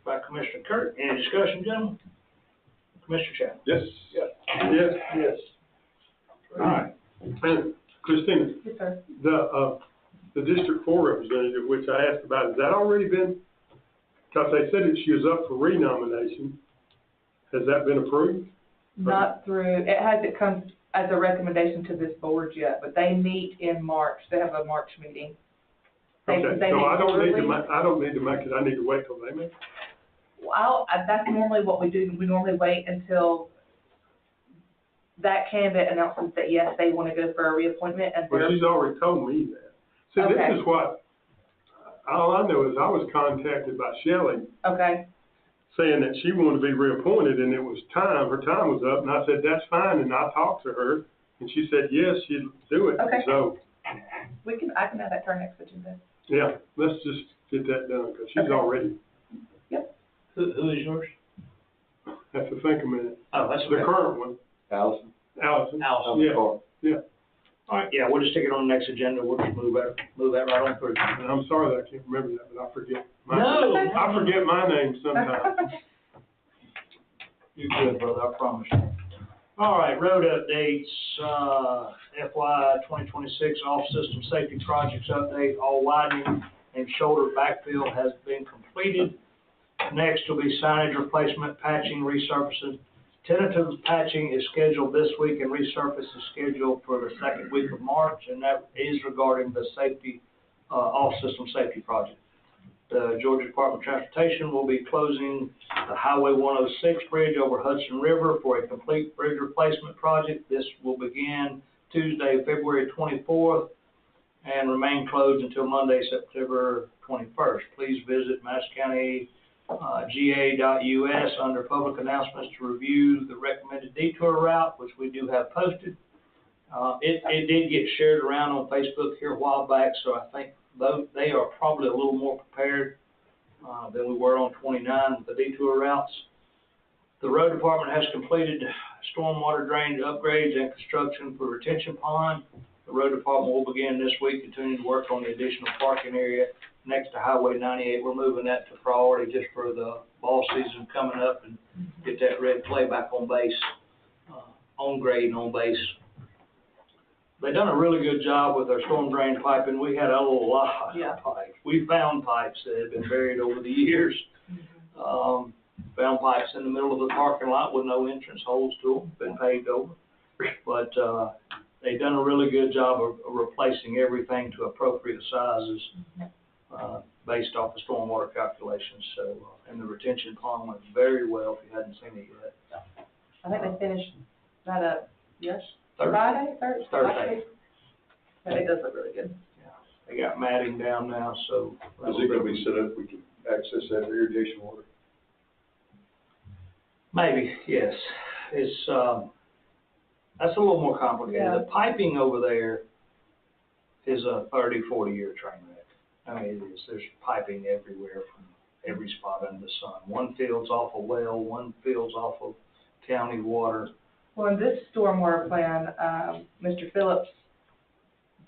by Commissioner Kurt. Any discussion, gentlemen? Commissioner Chapman? Yes. Yes. All right. And Christina, Yes, sir. the District 4 representative, which I asked about, has that already been, because they said that she was up for renomination, has that been approved? Not through, it hasn't come as a recommendation to this board yet, but they meet in March. They have a March meeting. Okay, so meet I don't need to quarterly. I don't need to make it, I need to wait till they make. Well, that's normally what we do. We normally wait until that candidate announces that, yes, they want to go for a reappointment, and Well, she's already told me that. See, Okay. this is what, all I know is I was contacted by Shelley okay, saying that she wanted to be reappointed, and it was time, her time was up, and I said, that's fine, and I talked to her, and she said, yes, she'd do it. Okay. So, I can add that to our next agenda. yeah, let's just get that done, because she's Okay. already, Who is yours? have to think a minute. Oh, that's The okay. current one, Allison? Allison. Allison. Yeah, yeah, All right, yeah, we'll just stick it on the next agenda. We'll just move that right on through. and I'm sorry that I can't remember that, but I forget. No. I forget my name sometimes. You're good, brother, I promise you. All right, road updates, FY 2026 off-system safety projects update, all widening and shoulder backfill has been completed. Next will be signage replacement, patching, resurfacing. Tentative patching is scheduled this week and resurface is scheduled for the second week of March, and that is regarding the safety, off-system safety project. The Georgia Department of Transportation will be closing the Highway 106 bridge over Hudson River for a complete bridge replacement project. This will begin Tuesday, February 24th, and remain closed until Monday, September 21st. Please visit Madison County ga.us under public announcements to review the recommended detour route, which we do have posted. It did get shared around on Facebook here a while back, so I think they are probably a little more prepared than we were on 29 with the detour routes. The road department has completed stormwater drainage upgrades and construction for retention pond. The road department will begin this week, continuing to work on the additional parking area next to Highway 98. We're moving that to priority just for the ball season coming up and get that red clay back on base, on grade and on base. They've done a really good job with our storm drain piping. We had a lot of pipes. We found pipes that had been buried over the years. Found pipes in the middle of the parking lot with no entrance holes to them, been paved over. But they've done a really good job of replacing everything to appropriate sizes based off the stormwater calculations. So, and the retention pond went very well if you hadn't seen it yet. I think they finished that up, yes? Thursday. Thursday. But it does look really good. Yeah. They got matting down now, so. Is it gonna be set up, we can access that irrigation water? Maybe, yes. It's, that's a little more complicated. Yeah. The piping over there is a 30, 40-year train wreck. I mean, it is. There's piping everywhere from every spot under the sun. One field's off a well, one field's off of county water. Well, in this stormwater plan, Mr. Phillips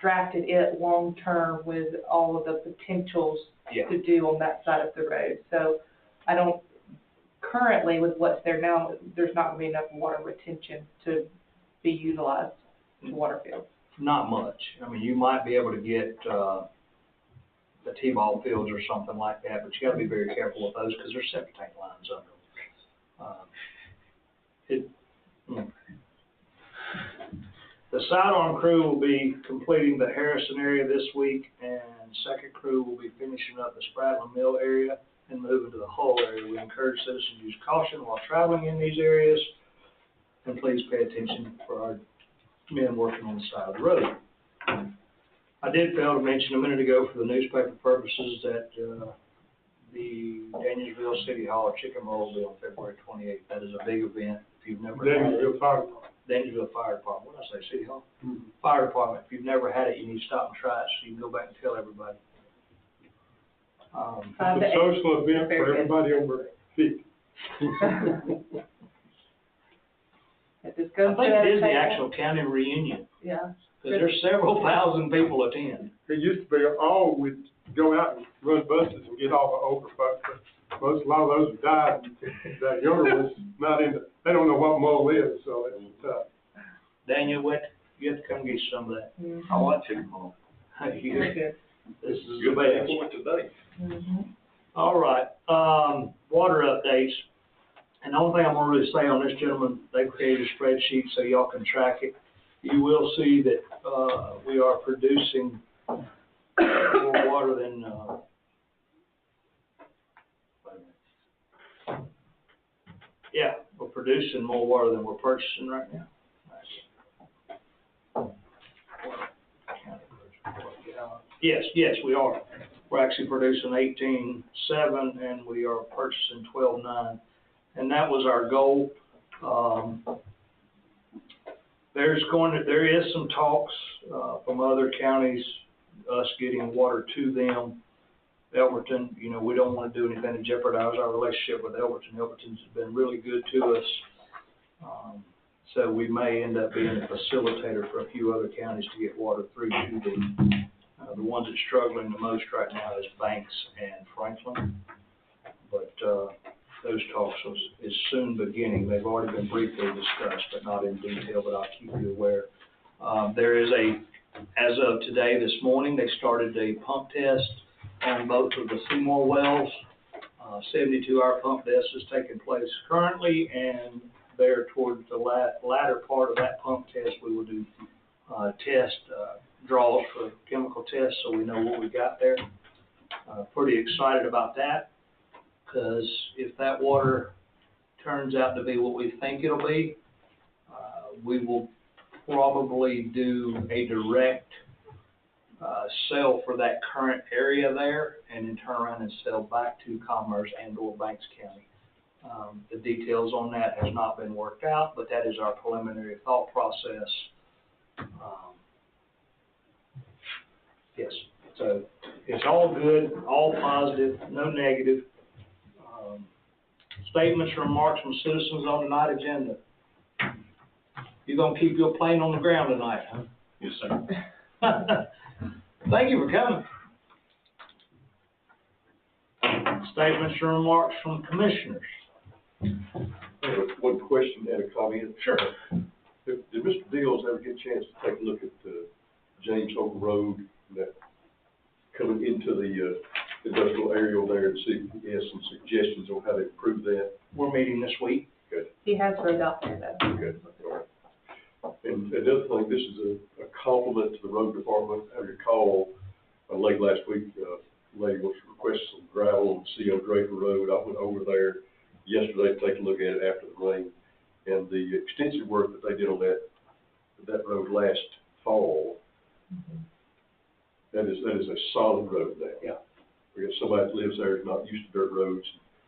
drafted it long-term with all of the potentials to do on that side of the road. So I don't, currently with what's there now, there's not gonna be enough water retention to be utilized in water fields. Not much. I mean, you might be able to get, the T-ball fields or something like that, but you gotta be very careful with those because there's septic tank lines under them. The sidearm crew will be completing the Harrison area this week, and second crew will be finishing up the Spratling Mill area and moving to the Hull area. We encourage citizens to use caution while traveling in these areas, and please pay attention for our men working on the side of the road. I did fail to mention a minute ago for the newspaper purposes that the Danielsville City Hall Chicken Roll will be on February 28th. That is a big event. If you've never had it. Danielsville Fire Department. What did I say, City Hall? Fire Department. If you've never had it, you need to stop and try it so you can go back and tell everybody. It's a social event for everybody over 50. I think it is the actual county reunion. Yeah. Because there's several thousand people attend. It used to be all would go out and run buses and get all the older folks, but a lot of those have died. The younger ones not into, they don't know what mull is, so it's tough. Daniel, you have to come get some of that. I like chicken ball. This is Good the best. point today. All right, water updates. And the only thing I'm gonna really say on this, gentleman, they created a spreadsheet so y'all can track it. You will see that, we are producing more water than, yeah, we're producing more water than we're purchasing right now. Yes, we are. We're actually producing 18.7 and we are purchasing 12.9. And that was our goal. There is some talks, from other counties, us getting water to them. Elberton, we don't want to do anything to jeopardize our relationship with Elberton. Elberton's been really good to us. So we may end up being a facilitator for a few other counties to get water through to them. The ones that's struggling the most right now is Banks and Franklin. But, those talks is soon beginning. They've already been briefly discussed, but not in detail, but I'll keep you aware. There is as of today, this morning, they started a pump test on both of the Seymour wells. 72-hour pump test is taking place currently, and there towards the latter part of that pump test, we will do test draws for chemical tests, so we know what we got there. Pretty excited about that, because if that water turns out to be what we think it'll be, we will probably do a direct sell for that current area there, and then turn around and sell back to Commerce and or Banks County. The details on that has not been worked out, but that is our preliminary thought process. Yes, so it's all good, all positive, no negative. Statements or remarks from citizens on tonight's agenda. You gonna keep your plane on the ground tonight, huh? Yes, sir. Thank you for coming. Statements or remarks from commissioners. I have one question and a comment. Sure. Did Mr. Dills ever get a chance to take a look at James Hope Road, that coming into the industrial area over there, and see if he has some suggestions on how to improve that? We're meeting this week. Good. He has road out there though. Good. All right. And another thing, this is a compliment to the road department. I recall late last week, lady was requesting some gravel on CO Draper Road. I went over there yesterday to take a look at it after the rain, and the extensive work that they did on that road last fall. That is a solid road now. Yeah. We got somebody that lives there who's not used to dirt roads,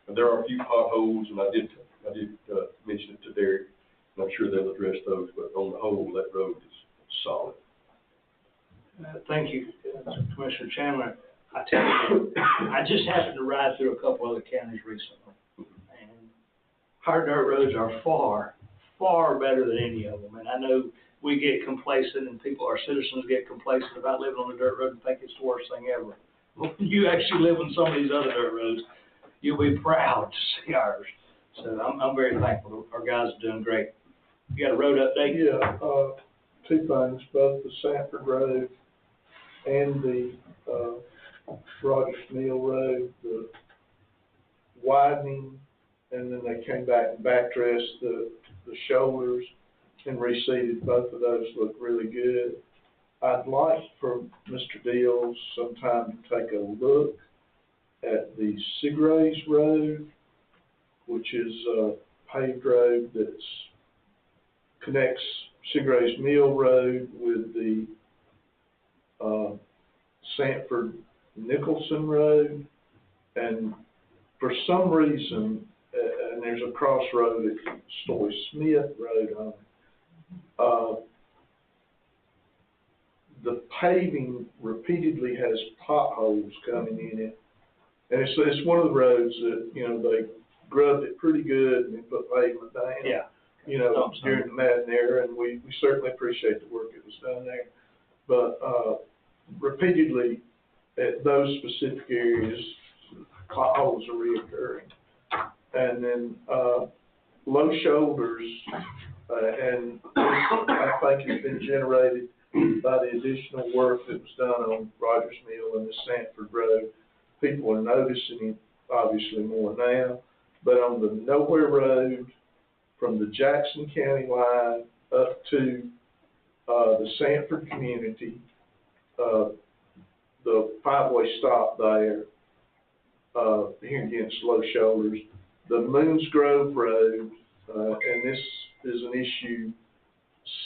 and there are a few potholes, and I did mention it to Derek, and I'm sure they'll address those, but on the whole, that road is solid. Thank you, Commissioner Chandler. I tell you, I just happened to ride through a couple other counties recently, and our dirt roads are far, far better than any of them. And I know we get complacent, and our citizens get complacent about living on a dirt road and think it's the worst thing ever. When you actually live on some of these other dirt roads, you'll be proud to see ours. So I'm very thankful. Our guys are doing great. You got a road update? Yeah, two things, both the Sanford Road and the Rogers Mill Road, the widening, and then they came back and backdressed the shoulders and reseeded. Both of those look really good. I'd like for Mr. Dills sometime to take a look at the Segrays Road, which is a paved road that connects Segrays Mill Road with the Sanford Nicholson Road, and for some reason, and there's a crossroad at Story Smith Road on it. The paving repeatedly has potholes coming in it, and it's one of the roads that, they grubbed it pretty good and they put pavement down. Yeah. During the Madden era, and we certainly appreciate the work that was done there. But repeatedly at those specific areas, potholes are reoccurring. And then low shoulders, and I think it's been generated by the additional work that was done on Rogers Mill and the Sanford Road. People are noticing it obviously more now, but on the Nowhere Road, from the Jackson County line up to the Sanford community, the five-way stop there, here against Low Shoulders, the Moons Grove Road, and this is an issue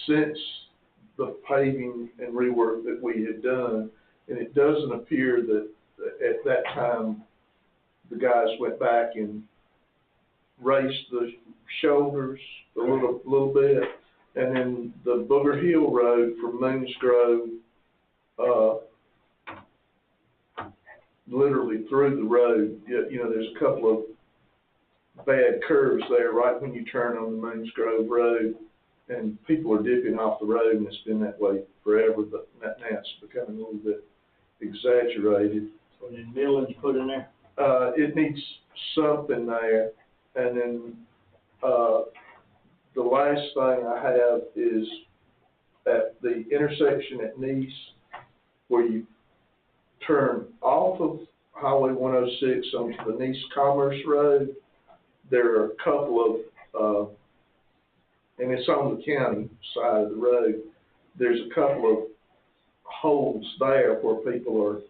since the paving and rework that we had done, and it doesn't appear that at that time the guys went back and raised the shoulders a little bit, and then the Booger Hill Road from Moons Grove, literally through the road, there's a couple of bad curves there right when you turn on the Moons Grove Road, and people are dipping off the road, and it's been that way forever, but now it's becoming a little bit exaggerated. So then millings put in there? It needs something there. And then, the last thing I have is at the intersection at Nice, where you turn off of Highway 106 onto the Nice Commerce Road. There are a couple of, and it's on the county side of the road, there's a couple of holes there where people are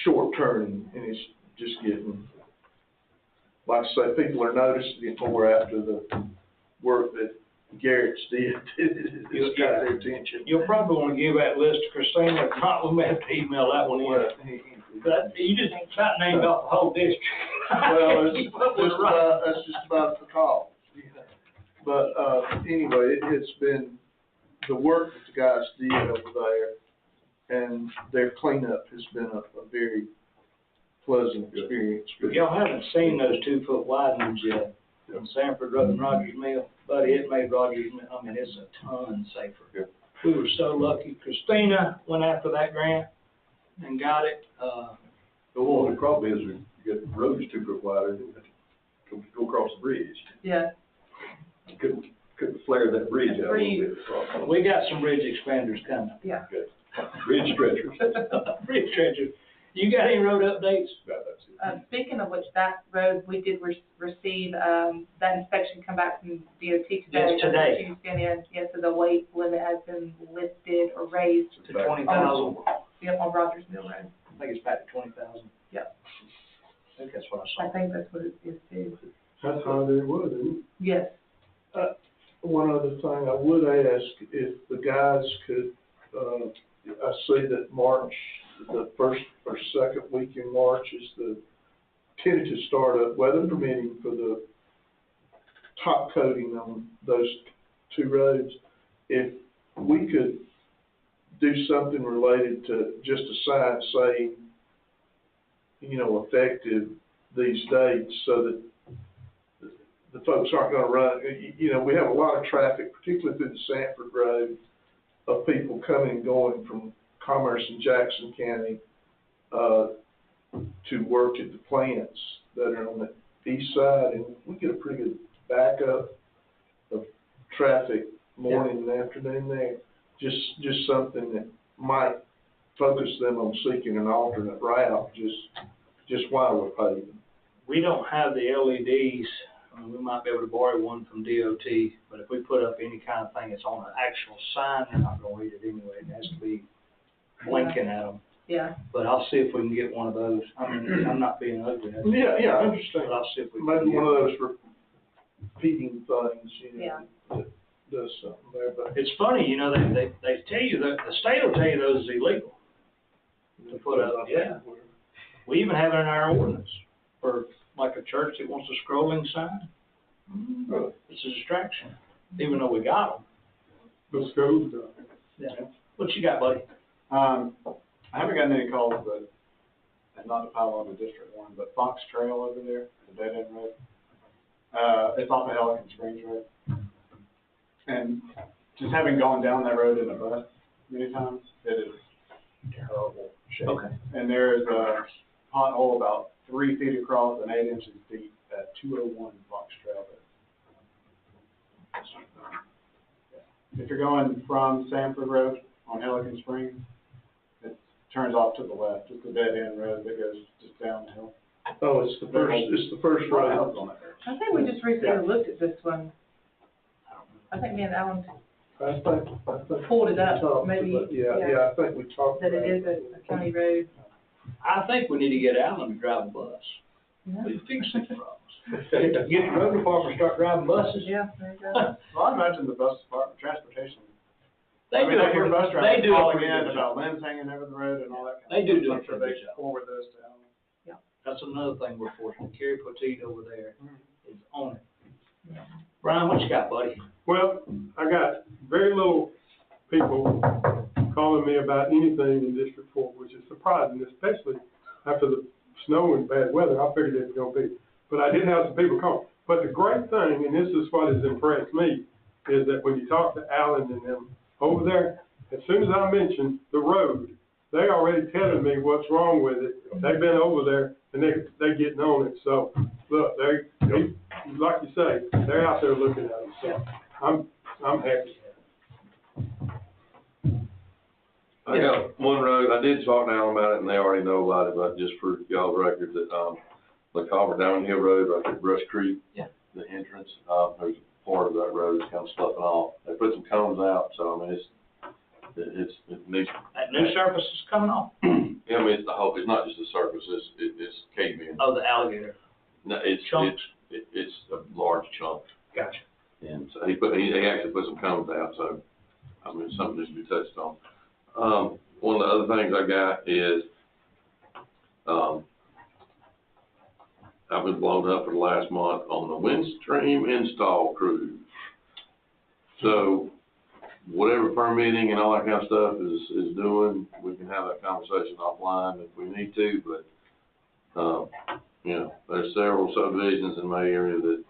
short turning, and it's just getting, like I say, people are noticing it more after the work that Garrett's did. It's got their attention. You'll probably want to give that list to Christina, if not, we may have to email that one in. But you just about named off the whole district. Well, that's just about the call. But, anyway, it's been the work that the guys did over there, and their cleanup has been a very pleasant experience. Y'all haven't seen those 2-foot widenings yet from Sanford Road and Rogers Mill, buddy, it made Rogers Mill, I mean, it's a ton safer. We were so lucky. Christina went after that grant and got it, The only problem is we get the road is 2 foot wider, you have to go across the bridge. Yeah. Couldn't flare that bridge out a little bit. we got some bridge expanders coming. Yeah. Good. Bridge stretchers. Bridge stretchers. You got any road updates? No, that's it. Speaking of which, that road, we did receive, that inspection come back from DOT today. Yes, today. Yes, so the weight limit has been lifted or raised. To 20,000. Yep, on Rogers Mill Road. I think it's back to 20,000. Yep. I think that's what I saw. I think that's what it is too. That's how they would, isn't it? Yes. One other thing I would ask, if the guys could, I see that March, the first or second week in March is the tentative startup, weather permitting, for the top coating on those 2 roads. If we could do something related to just a sign saying, effective these dates, so that the folks aren't gonna run, we have a lot of traffic, particularly through the Sanford Road, of people coming and going from Commerce and Jackson County, to work at the plants that are on the east side, and we get a pretty good backup of traffic morning and afternoon there. Just something that might focus them on seeking an alternate route, just while we're paving. We don't have the LEDs. We might be able to borrow one from DOT, but if we put up any kind of thing that's on an actual sign, they're not gonna read it anyway. It has to be blinking at them. Yeah. But I'll see if we can get one of those. I mean, I'm not being ugly. Yeah, I understand. But I'll see if we can. Maybe get one of those repeating things, Yeah. that does something there, but. It's funny, they tell you that, the state will tell you those is illegal to put up, yeah. We even have it in our ordinance for like a church that wants a scrolling sign. It's a distraction, even though we got them. The schools do. Yeah. What you got, buddy? I haven't gotten any calls, but, and not to pile on the District 1, but Fox Trail over there, the dead end road, it's off of Helican Springs Road. And just having gone down that road in a bus many times, it is terrible shape. Okay. And there is a pothole about 3 feet across and 8 inches deep at 201 Fox Trail. If you're going from Sanford Road on Helican Springs, it turns off to the left. It's a dead end road that goes just down the hill. Oh, it's the first road. I think we just recently looked at this one. I think me and Alan I think. pulled it up, talked maybe, about- Yeah, I think we talked that about it is a county road. I think we need to get Alan to drive a bus. Yeah. We fix these problems. Get the road department to start driving buses. Yeah, there you go. Well, I imagine the bus department, transportation. They do I hear bus they drivers do a calling pretty in good about job. limbs hanging over the road and all that. They do a I'm sure pretty they good job. forward those to Alan. That's another thing we're fortunate. Kerry Poteet over there is on it. Brian, what you got, buddy? Well, I got very little people calling me about anything in District 4, which is surprising, especially after the snow and bad weather. I figured it was gonna be, but I did have some people call. But the great thing, and this is what has impressed me, is that when you talk to Alan and them over there, as soon as I mention the road, they already telling me what's wrong with it. They've been over there and they getting on it. So look, they, like you say, they're out there looking at them, so I'm happy. I got one road, I did talk to Alan about it, and they already know about it, but just for y'all's record, that, the culvert downhill road, right there, Brush Creek. Yeah. The entrance, there's a part of that road that's kind of sloughing off. They put some cones out, so, I mean, it needs. That new surface is coming off? Yeah, I mean, it's the whole, it's not just the surface, it's cave in. Oh, the alligator. No, it's a large chunk. Gotcha. And so he actually put some cones out, so, I mean, it's something needs to be touched on. One of the other things I got is, I've been blown up for the last month on the Windstream install crew. So, whatever permitting and all that kind of stuff is doing, we can have that conversation offline if we need to, but, you know, there's several subdivisions in my area that,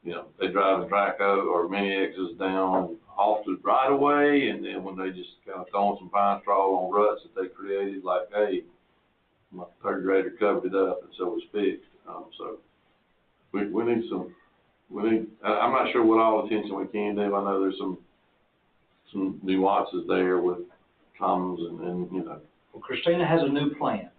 you know, they drive a Draco or Mini X's down off the right of way, and then when they just kind of throwing some pine straw on ruts that they created, like, hey, my third grader covered it up, and so it was fixed. So we need I'm not sure what all attention we can give. I know there's some nuances there with commas and you know. Well, Christina has a new plan.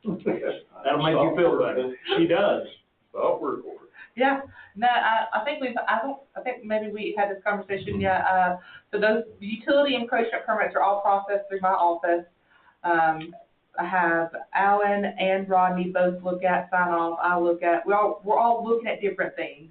That'll make you feel better. She does. Software order. Yeah, no, I think maybe we had this conversation, yeah, so those utility encroachment permits are all processed through my office. I have Alan and Rodney both look at, sign off, we're all looking at different things.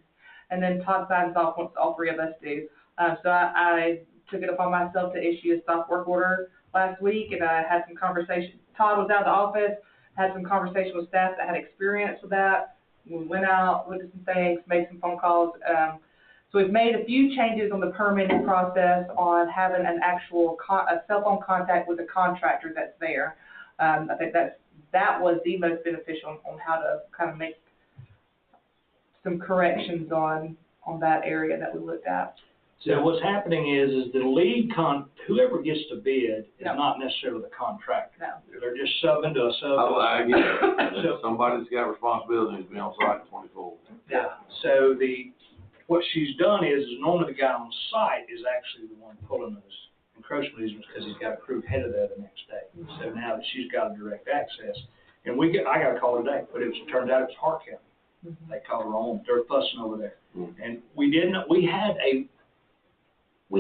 And then Todd signs off once all three of us do. So I took it upon myself to issue a stop work order last week, and I had some conversation. Todd was out of the office, had some conversation with staff that had experience with that. We went out, looked at some things, made some phone calls. So we've made a few changes on the permitting process on having an actual a cell phone contact with the contractor that's there. I think that was the most beneficial on how to kind of make some corrections on that area that we looked at. So what's happening is the lead whoever gets to bid is not necessarily the contractor. No. They're just subbing to a sub. I get it. Somebody's got responsibility to be on site 24. Yeah. So what she's done is normally the guy on site is actually the one pulling those encroachment easements because he's got a crew headed there the next day. So now that she's got a direct access, and I got a call today, but it turns out it's Hart County. Mm-hmm. They called her on. They're fussing over there, and we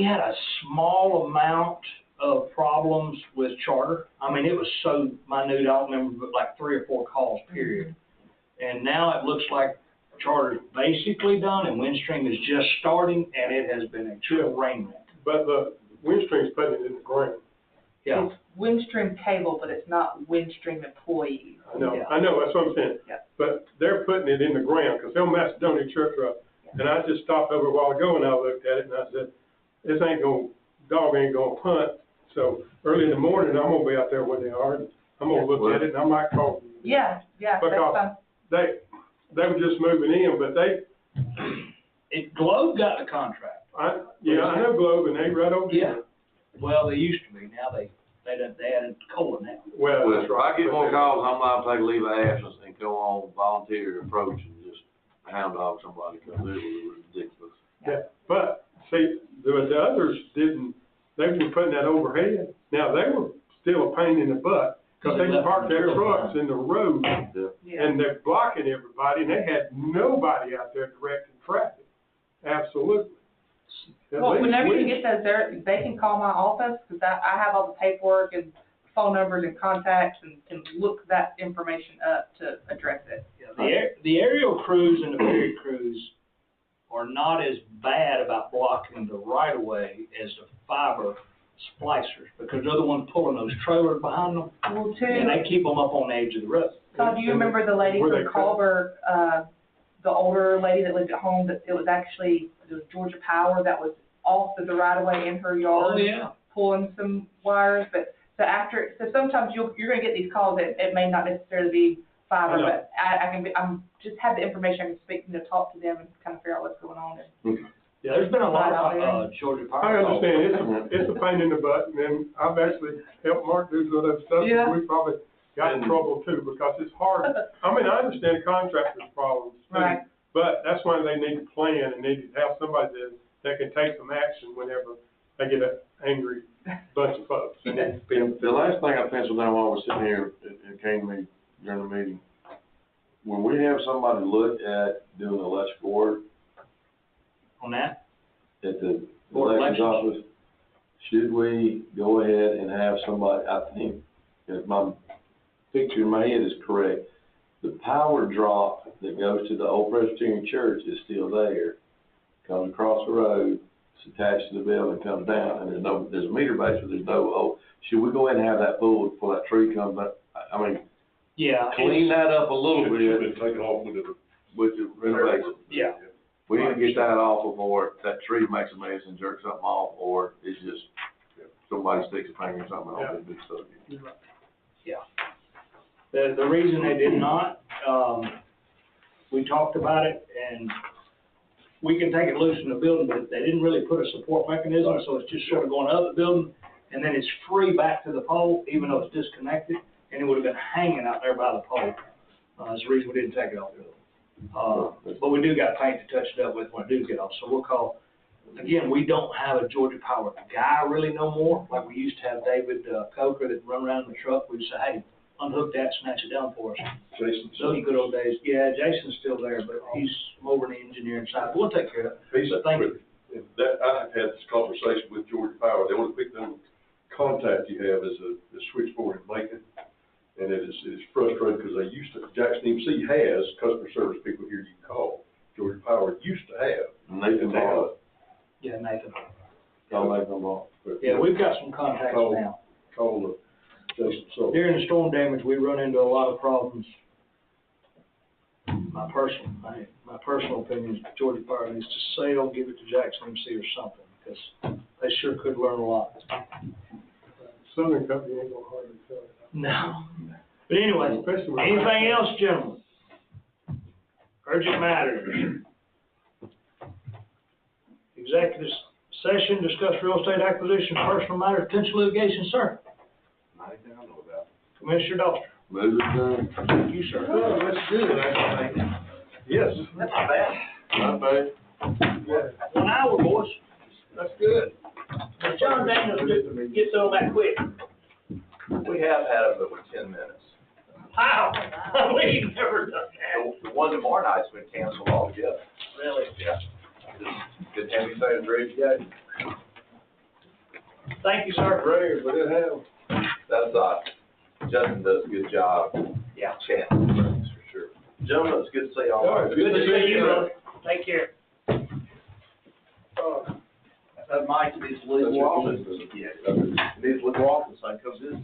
had a small amount of problems with Charter. I mean, it was so minute, I don't remember, but like 3 or 4 calls, period. And now it looks like Charter's basically done, and Windstream is just starting, and it has been a true rain wreck. But the Windstream's putting it in the ground. Yeah. It's Windstream cable, but it's not Windstream employees. I know, that's what I'm saying. Yeah. But they're putting it in the ground, because they're Macedonia church road. And I just stopped over a while ago and I looked at it and I said, this dog ain't gonna punt. So early in the morning, I'm gonna be out there when they are, and I'm gonna look at it and I might call them. Yeah, that's fine. Because they were just moving in, but Globe got the contract. I know Globe, and they right over Yeah. here. Well, they used to be. Now they added cola now. Well, If I get more calls, I'm liable to take a leave of absence and go on volunteer approach and just hound dog somebody, because it was ridiculous. Yeah, but see, the others didn't, they were putting that overhead. Now, they were still a pain in the butt, because they parked their trucks in the road, and they're blocking everybody, and they had nobody out there directing traffic. Absolutely. Well, whenever you get those there, they can call my office, because I have all the paperwork and phone numbers and contacts, and can look that information up to address it. Yeah, the aerial crews and the ferry crews are not as bad about blocking the right of way as the fiber splicers, because they're the ones pulling those trailers behind them, Well, and they keep them up on the edge of the road. Todd, do you remember the lady from Culver, the older lady that lived at home, that it was Georgia Power that was off of the right of way in her yard? Oh, yeah. Pulling some wires, so sometimes you're gonna get these calls that it may not necessarily be fiber, but I'm just have the information, I can speak, talk to them and kind of figure out what's going on. Yeah, there's been a lot of Georgia Power. I understand, it's a pain in the butt, and then I've actually helped Mark do some of that stuff. Yeah. We probably got in trouble too, because it's hard. I mean, I understand contractors' problems too. Right. But that's why they need to plan and need to have somebody that can take some action whenever they get an angry bunch of folks. And The last thing I penciled down while I was sitting here, it came to me during the meeting. When we have somebody look at doing electrical work On that? at the Board of elections Elections? office, should we go ahead and have somebody, I think, if my picture in my head is correct, the power drop that goes to the old Presbyterian church is still there. Comes across the road, it's attached to the building, comes down, and there's a meter base, but there's no, should we go ahead and have that pulled before that tree comes up? I mean, Yeah. clean that up a little bit Take it off with the renovation. Yeah. We need to get that off before that tree makes a mess and jerks something off, or it's just, somebody sticks a finger in something else, it's big stuff. Yeah. The reason they did not, we talked about it, and we can take it loose in the building, but they didn't really put a support mechanism, so it's just sort of going up the building, and then it's free back to the pole, even though it's disconnected, and it would have been hanging out there by the pole. That's the reason we didn't take it off the building. But we do got paint to touch it up with when I do get off, so we'll call. Again, we don't have a Georgia Power guy really no more, like we used to have David Coker that run around in the truck. We'd say, hey, unhook that, snatch it down for us. Jason. Those good old days. Yeah, Jason's still there, but he's over on the engineering side. We'll take care of it. But thank you. That, I have had this conversation with Georgia Power, the only contact you have is a switchboard in Macon. And it's frustrating because they used to, Jackson EMC has customer service people here you can call. Georgia Power used to have. Nathan Ball. Yeah, Nathan. Call Nathan Ball. Yeah, we've got some contacts now. Call Jason Sullivan. During the storm damage, we run into a lot of problems. My personal opinion is Georgia Power needs to sell, give it to Jackson EMC or something, because they sure could learn a lot. Southern Company ain't gonna hardly sell it. No. But anyway, Especially with- anything else, gentlemen? Urgent matters. Executive session, discuss real estate acquisition, personal matter, potential litigation, sir. Anything I know about. Commissioner Doster. Move it done. Thank you, sir. Oh, that's good, I think. Yes. That's not bad. Not bad. 1 hour, boys. That's good. Now, John Daniels, get some of that quick. We have had it over 10 minutes. Wow, we've never done that. The one tomorrow night's been canceled altogether. Really? Yeah. Just didn't have anything to read yet. Thank you, sir. Rare, but it has. That's, Justin does a good job. Yeah. Chatting, for sure. Gentlemen, it's good to see y'all. All right, Good to see you, brother. Take care. Mike needs to leave the office. Yeah, needs to leave the office, I come visit.